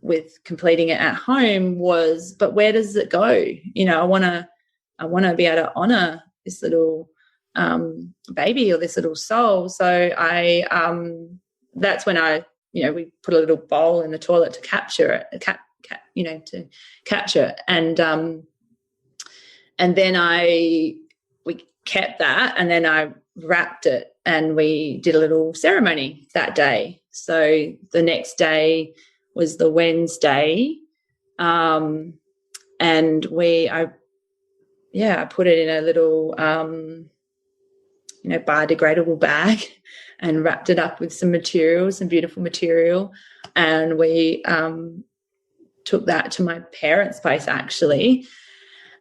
with completing it at home was, but where does it go? I want to be able to honor this little baby or this little soul. So that's when we put a little bowl in the toilet to capture it, to capture it. And then we kept that, and then I wrapped it, and we did a little ceremony that day. So the next day was the Wednesday, and I put it in a little biodegradable bag and wrapped it up with some beautiful material, and we took that to my parents' place actually,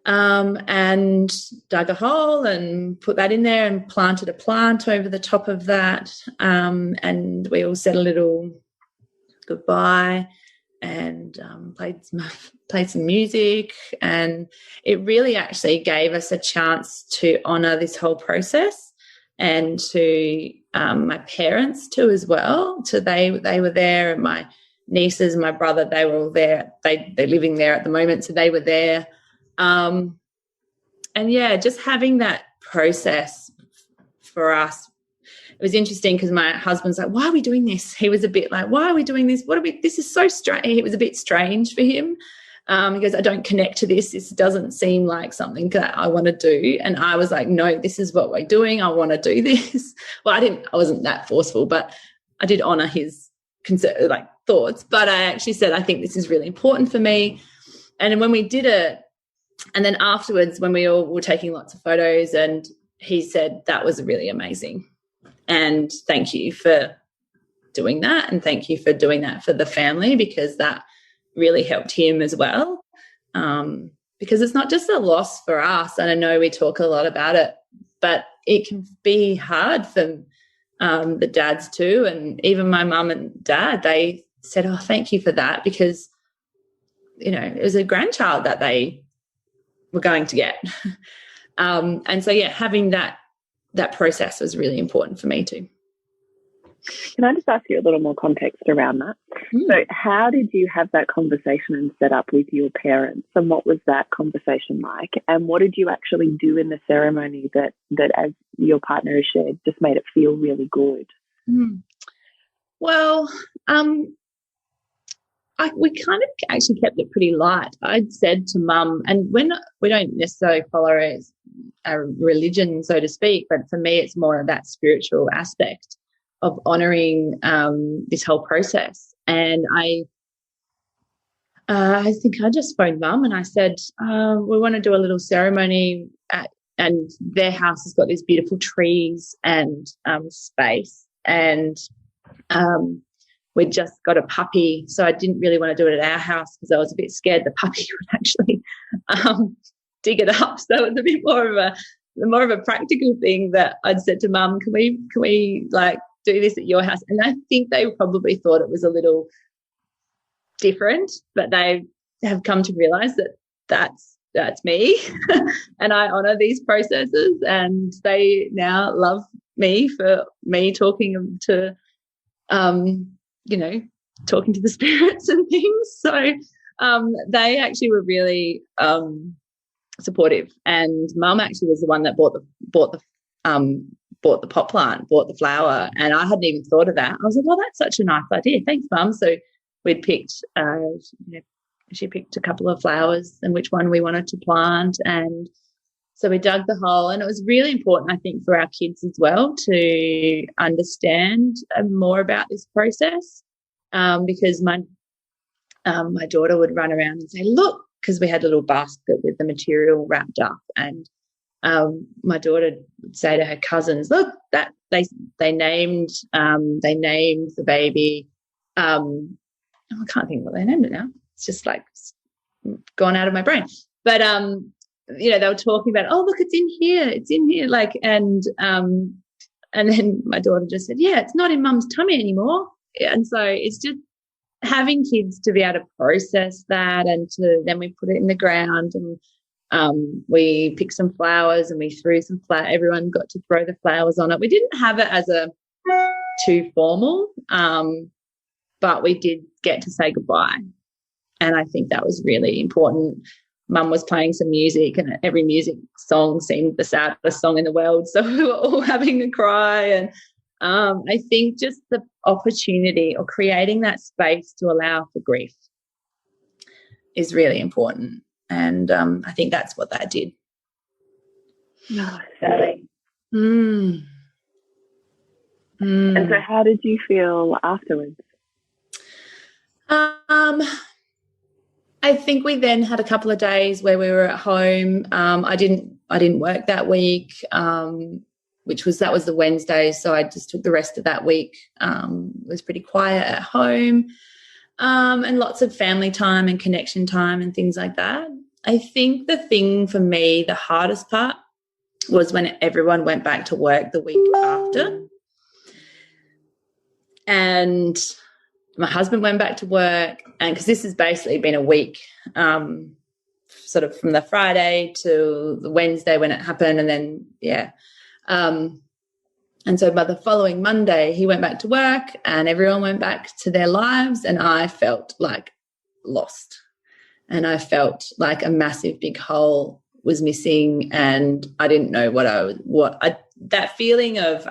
and dug a hole and put that in there and planted a plant over the top of that, and we all said a little goodbye and played some music, and it really actually gave us a chance to honour this whole process, and to my parents too as well. So they were there, and my nieces and my brother, they were all there. They're living there at the moment, so they were there. And just having that process for us, it was interesting because my husband's like, why are we doing this? He was a bit like, why are we doing this? This is so strange. It was a bit strange for him. He goes, I don't connect to this. This doesn't seem like something that I want to do. And I was like, no, this is what we're doing. I want to do this. Well, I wasn't that forceful, but I did honour his thoughts. But I actually said, I think this is really important for me. And when we did it, and then afterwards, when we all were taking lots of photos, and he said, that was really amazing. And thank you for doing that. And thank you for doing that for the family, because that really helped him as well. Because it's not just a loss for us. And I know we talk a lot about it, but it can be hard for the dads too. And even my mum and dad, they said, oh, thank you for that, because, it was a grandchild that they were going to get. And so, having that process was really important for me too. Can I just ask you a little more context around that? So how did you have that conversation and set up with your parents, and what was that conversation like? And what did you actually do in the ceremony that as your partner has shared, just made it feel really good? Well, we kind of actually kept it pretty light. I'd said to Mum, and we don't necessarily follow a religion, so to speak, but for me it's more of that spiritual aspect of honouring this whole process. And I think I just phoned Mum and I said, we want to do a little ceremony and their house has got these beautiful trees and space, and we'd just got a puppy, so I didn't really want to do it at our house because I was a bit scared the puppy would actually dig it up. So it was a bit more of a practical thing that I'd said to Mum, can we like do this at your house? And I think they probably thought it was a little different, but they have come to realise that that's me and I honour these processes, and they now love me for me talking to talking to the spirits and things. So they actually were really supportive, and Mum actually was the one that bought the pot plant, bought the flower, and I hadn't even thought of that. I was like, well, that's such a nice idea. Thanks, Mum. So we'd picked, she picked a couple of flowers and which one we wanted to plant, and so we dug the hole. And it was really important, I think, for our kids as well to understand more about this process, because my daughter would run around and say, look, because we had a little basket with the material wrapped up, and my daughter would say to her cousins, look, that they named the baby. I can't think what they named it now. It's just like gone out of my brain. But they were talking about, oh, look, it's in here, like, and then my daughter just said, yeah, it's not in Mum's tummy anymore. And so it's just having kids to be able to process that, and then we put it in the ground, and we picked some flowers and we threw some flowers. Everyone got to throw the flowers on it. We didn't have it as a too formal, but we did get to say goodbye. And I think that was really important. Mum was playing some music, and every music song seemed the saddest song in the world. So we were all having a cry. And I think just the opportunity or creating that space to allow for grief is really important. And I think that's what that did. Oh, Shelley. Mm. And so how did you feel afterwards? I think we then had a couple of days where we were at home. I didn't work that week, that was the Wednesday, so I just took the rest of that week. It was pretty quiet at home, and lots of family time and connection time and things like that. I think the thing for me, the hardest part, was when everyone went back to work the week after. And my husband went back to work, and because this has basically been a week, sort of from the Friday to the Wednesday when it happened, and then, and so by the following Monday, he went back to work and everyone went back to their lives, and I felt like lost, and I felt like a massive big hole was missing, and I didn't know that feeling of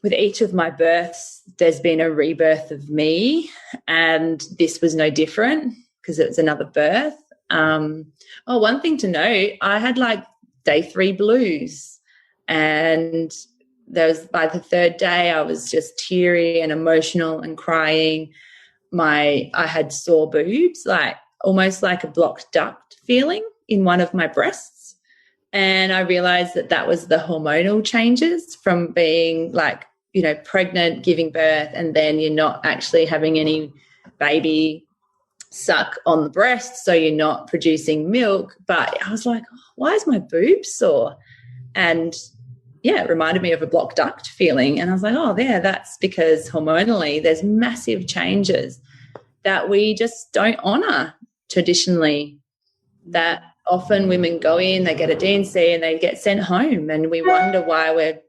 with each of my births, there's been a rebirth of me, and this was no different because it was another birth. One thing to note, I had like day 3 blues, and there was, by the 3rd day, I was just teary and emotional and crying. I had sore boobs, like almost like a blocked duct feeling in one of my breasts. And I realized that was the hormonal changes from being like, pregnant, giving birth, and then you're not actually having any baby suck on the breast, so you're not producing milk. But I was like, why is my boob sore? And it reminded me of a blocked duct feeling. And I was like, that's because hormonally there's massive changes that we just don't honour traditionally, that often women go in, they get a D&C and they get sent home, and we wonder why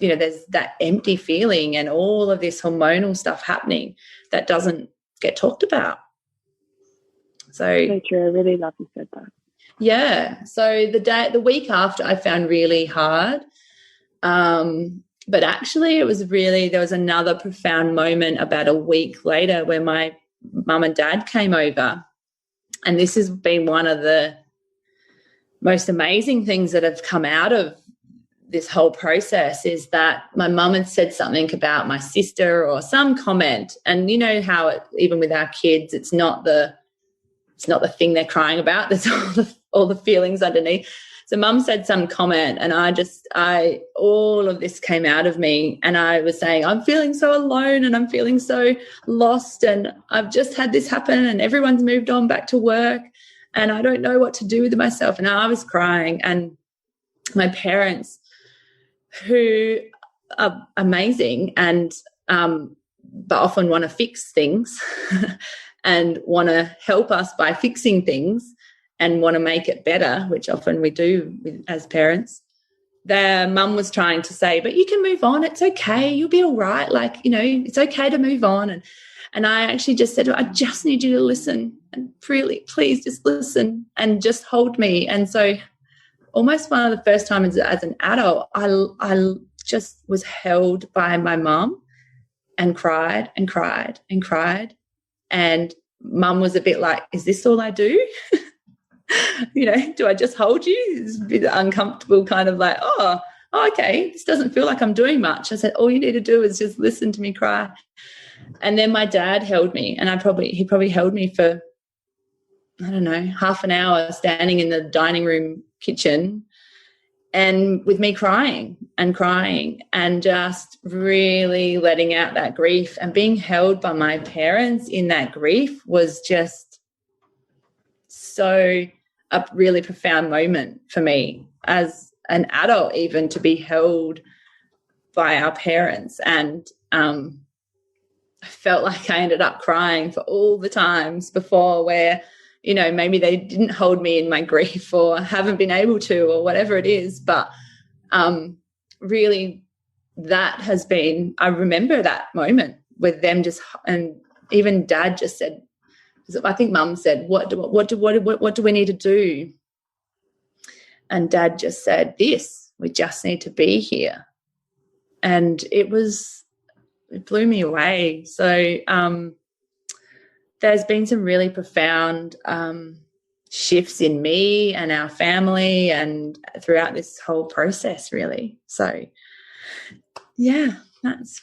there's that empty feeling and all of this hormonal stuff happening that doesn't get talked about. So true. I really love you said that. Yeah. So the week after I found really hard. But actually there was another profound moment about a week later where my mum and dad came over. And this has been one of the most amazing things that have come out of this whole process, is that my mum had said something about my sister or some comment. And you know how even with our kids, it's not the thing they're crying about. There's all the feelings underneath. So mum said some comment, and all of this came out of me, and I was saying, I'm feeling so alone and I'm feeling so lost, and I've just had this happen and everyone's moved on back to work and I don't know what to do with myself. And I was crying, and my parents, who are amazing and but often want to fix things and want to help us by fixing things and want to make it better, which often we do as parents. Their mum was trying to say, but you can move on, it's okay, you'll be all right, it's okay to move on. And I actually just said, I just need you to listen, and really, please just listen and just hold me. And so almost one of the first times as an adult, I just was held by my mum and cried and cried and cried. And mum was a bit like, is this all I do? Do I just hold you? It's a bit uncomfortable, kind of like, oh, okay, this doesn't feel like I'm doing much. I said, all you need to do is just listen to me cry. And then my dad held me, and he probably held me for, I don't know, half an hour, standing in the dining room kitchen and with me crying and just really letting out that grief. And being held by my parents in that grief was just so a really profound moment for me as an adult, even to be held by our parents. And I felt like I ended up crying for all the times before where, maybe they didn't hold me in my grief or haven't been able to, or whatever it is. But really that has been, I remember that moment with them and even Dad just said, I think Mum said, what do we need to do? And Dad just said, this, we just need to be here. And it blew me away. So there's been some really profound shifts in me and our family and throughout this whole process, really. So, yeah, that's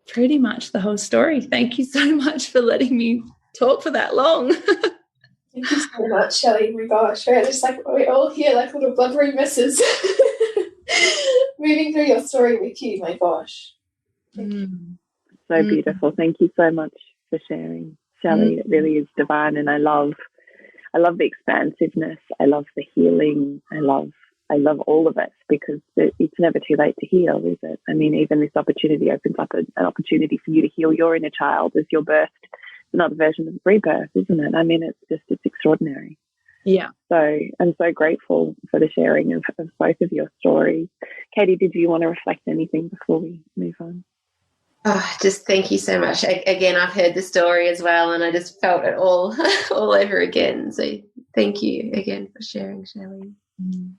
pretty much the whole story. Thank you so much for letting me talk for that long. Thank you so much, Shelley. Oh my gosh, we're just like, we're all here like little blubbery messes. Moving through your story with you, my gosh. So beautiful. Thank you so much for sharing, Shelley. It really is divine, and I love the expansiveness. I love the healing. I love all of it, because it's never too late to heal, is it? I mean, even this opportunity opens up an opportunity for you to heal your inner child as you're birthed. It's another version of rebirth, isn't it? I mean, it's extraordinary. Yeah. So I'm so grateful for the sharing of both of your stories. Katie, did you want to reflect anything before we move on? Oh, just thank you so much. Again, I've heard the story as well, and I just felt it all over again. So thank you again for sharing, Shelley.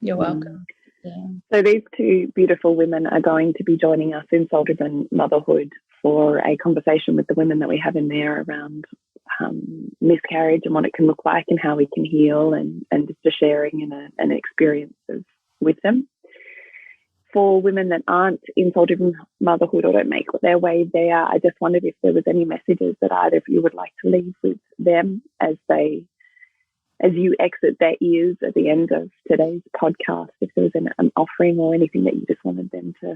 You're welcome. Yeah. So these two beautiful women are going to be joining us in Soul Driven Motherhood for a conversation with the women that we have in there around miscarriage and what it can look like and how we can heal, and just a sharing and an experience with them. For women that aren't in Soul Driven Motherhood or don't make their way there, I just wondered if there was any messages that either of you would like to leave with them as you exit their ears at the end of today's podcast. If there was an offering or anything that you just wanted them to,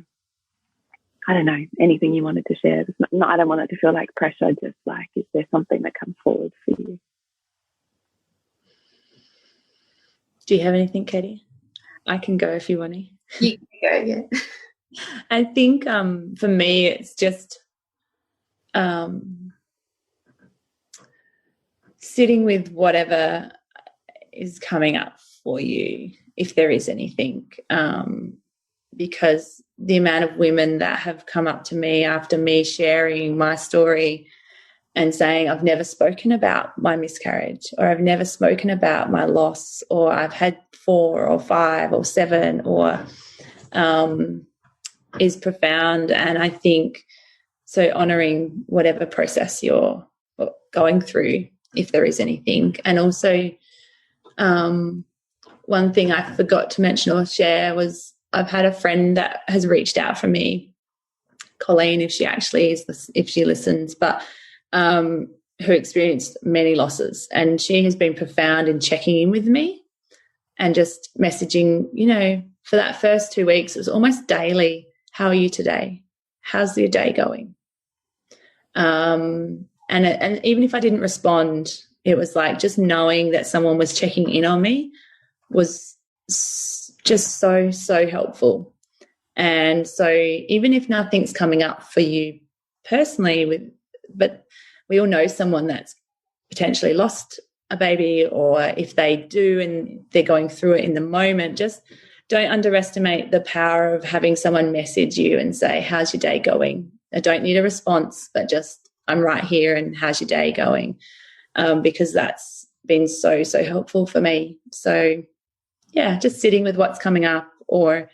I don't know, anything you wanted to share. I don't want it to feel like pressure, just like, is there something that comes forward for you? Do you have anything, Katie? I can go if you want to. You can go, yeah. I think for me it's just sitting with whatever is coming up for you, if there is anything, because the amount of women that have come up to me after me sharing my story and saying, I've never spoken about my miscarriage, or I've never spoken about my loss, or I've had 4 or 5 or 7, or is profound. And I think so, honouring whatever process you're going through, if there is anything. And also one thing I forgot to mention or share was I've had a friend that has reached out for me, Colleen, if she listens, but who experienced many losses, and she has been profound in checking in with me and just messaging, for that first 2 weeks, it was almost daily. How are you today? How's your day going? And even if I didn't respond, it was like just knowing that someone was checking in on me was just so, so helpful. And so even if nothing's coming up for you personally, but we all know someone that's potentially lost a baby, or if they do and they're going through it in the moment, just don't underestimate the power of having someone message you and say, how's your day going? I don't need a response, but just, I'm right here, and how's your day going? Because that's been so, so helpful for me. So, yeah, just sitting with what's coming up, or,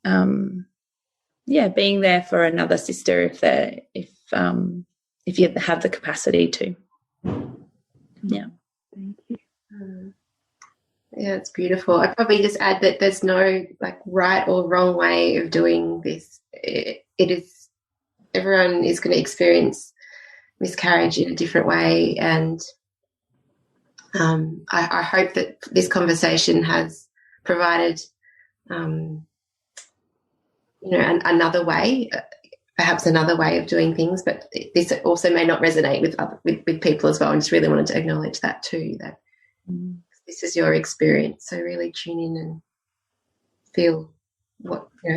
being there for another sister if you have the capacity to. Yeah. Thank you. Yeah, it's beautiful. I'd probably just add that there's no right or wrong way of doing this. It is, everyone is going to experience miscarriage in a different way, and I hope that this conversation has provided, another way, perhaps another way of doing things. But this also may not resonate with people as well. I just really wanted to acknowledge that too. That. This is your experience, so really tune in and feel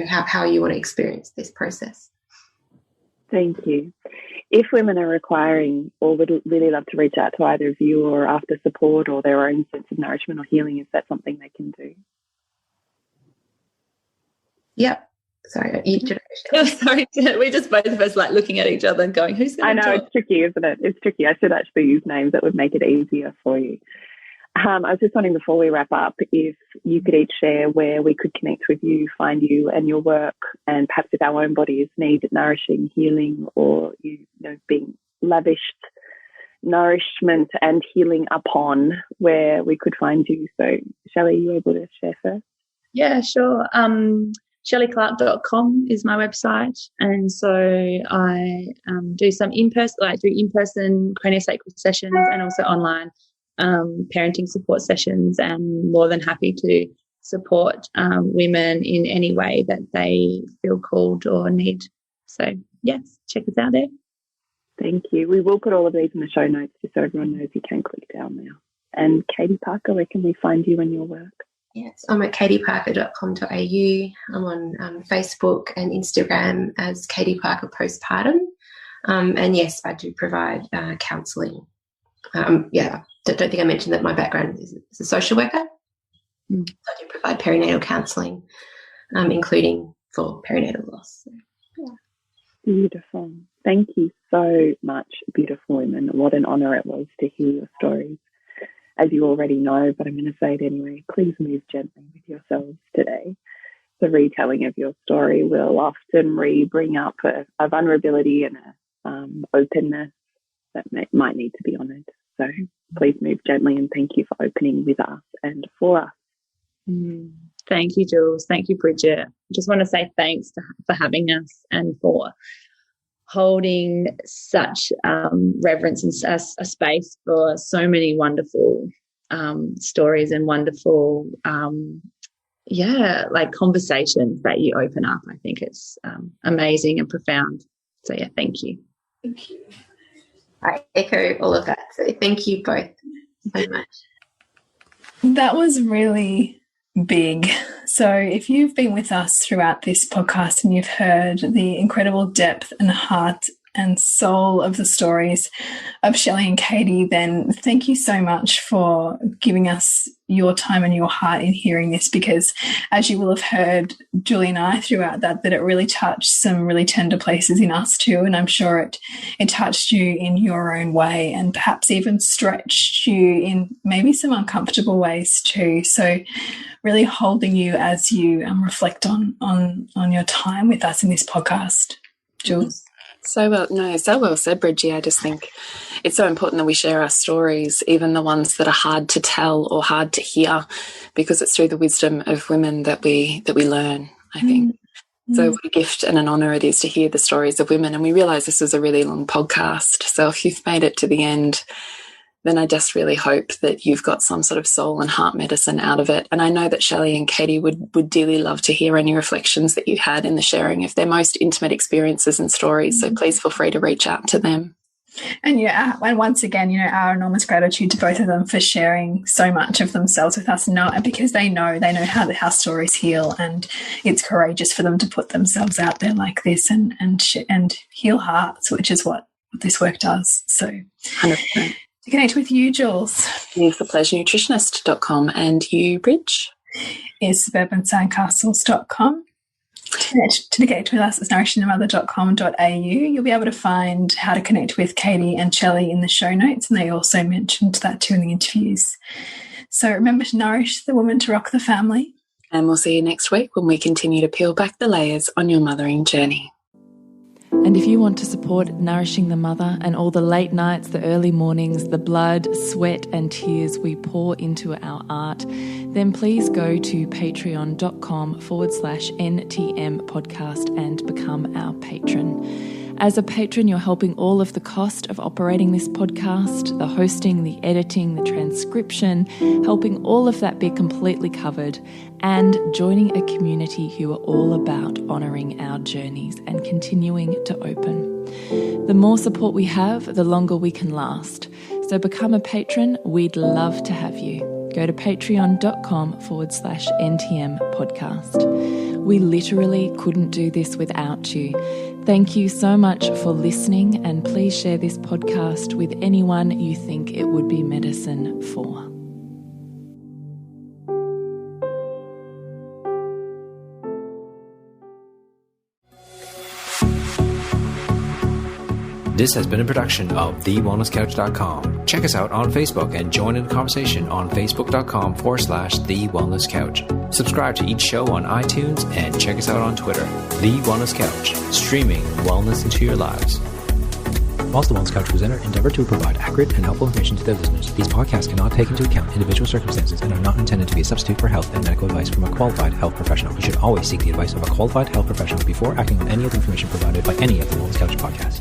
how you want to experience this process. Thank you. If women are requiring or would really love to reach out to either of you, or after support or their own sense of nourishment or healing, is that something they can do? Yep. Sorry, you did. Sorry, we're just both of us like looking at each other and going, "Who's going to talk?" I know, it's tricky, isn't it? It's tricky. I should actually use names that would make it easier for you. I was just wondering, before we wrap up, if you could each share where we could connect with you, find you and your work, and perhaps if our own bodies need nourishing, healing, or being lavished nourishment and healing upon, where we could find you. So, Shelley, are you able to share first? Yeah, sure. ShelleyClarke.com is my website, and so I do some in-person craniosacral sessions and also online parenting support sessions, and more than happy to support women in any way that they feel called or need. So, yes, check us out there. Thank you. We will put all of these in the show notes just so everyone knows you can click down now. And Katie Parker, where can we find you and your work? Yes, I'm at katieparker.com.au. I'm on Facebook and Instagram as Katie Parker Postpartum. And yes, I do provide counselling. Don't think I mentioned that my background is a social worker. So I do provide perinatal counselling, including for perinatal loss. So, yeah. Beautiful. Thank you so much, beautiful women. What an honour it was to hear your stories. As you already know, but I'm going to say it anyway, please move gently with yourselves today. The retelling of your story will often bring up a vulnerability and a openness that might need to be honoured. So please move gently, and thank you for opening with us and for us. Thank you, Jules. Thank you, Bridget. I just want to say thanks for having us and for holding such reverence and a space for so many wonderful stories and wonderful, conversations that you open up. I think it's amazing and profound. So, yeah, thank you. Thank you. I echo all of that. So thank you both so much. That was really big. So if you've been with us throughout this podcast and you've heard the incredible depth and heart and soul of the stories of Shelley and Katie, then thank you so much for giving us your time and your heart in hearing this, because as you will have heard, Julie and I throughout that it really touched some really tender places in us too, and I'm sure it touched you in your own way, and perhaps even stretched you in maybe some uncomfortable ways too. So really holding you as you reflect on your time with us in this podcast. Jules? So well said, Bridgie. I just think it's so important that we share our stories, even the ones that are hard to tell or hard to hear, because it's through the wisdom of women that we learn, I think. So what a gift and an honour it is to hear the stories of women. And we realise this is a really long podcast. So if you've made it to the end, then I just really hope that you've got some sort of soul and heart medicine out of it. And I know that Shelley and Katie would dearly love to hear any reflections that you had in the sharing of their most intimate experiences and stories. So please feel free to reach out to them. And and once again, our enormous gratitude to both of them for sharing so much of themselves with us, because they know how stories heal, and it's courageous for them to put themselves out there like this and heal hearts, which is what this work does. So 100%. To connect with you, Jules, is thepleasurenutritionist.com, and you, Bridge, is suburbansandcastles.com. To connect with us, it's nourishingthemother.com.au. You'll be able to find how to connect with Katie and Shelley in the show notes, and they also mentioned that too in the interviews. So remember to nourish the woman to rock the family. And we'll see you next week when we continue to peel back the layers on your mothering journey. And if you want to support Nourishing the Mother and all the late nights, the early mornings, the blood, sweat and tears we pour into our art, then please go to patreon.com/NTM podcast and become our patron. As a patron, you're helping all of the cost of operating this podcast, the hosting, the editing, the transcription, helping all of that be completely covered, and joining a community who are all about honouring our journeys and continuing to open. The more support we have, the longer we can last. So become a patron. We'd love to have you. Go to patreon.com/NTM podcast. We literally couldn't do this without you. Thank you so much for listening, and please share this podcast with anyone you think it would be medicine for. This has been a production of TheWellnessCouch.com. Check us out on Facebook and join in the conversation on Facebook.com/The Wellness Couch. Subscribe to each show on iTunes and check us out on Twitter. The Wellness Couch, streaming wellness into your lives. Whilst the Wellness Couch presenter endeavor to provide accurate and helpful information to their listeners, these podcasts cannot take into account individual circumstances and are not intended to be a substitute for health and medical advice from a qualified health professional. You should always seek the advice of a qualified health professional before acting on any of the information provided by any of the Wellness Couch podcasts.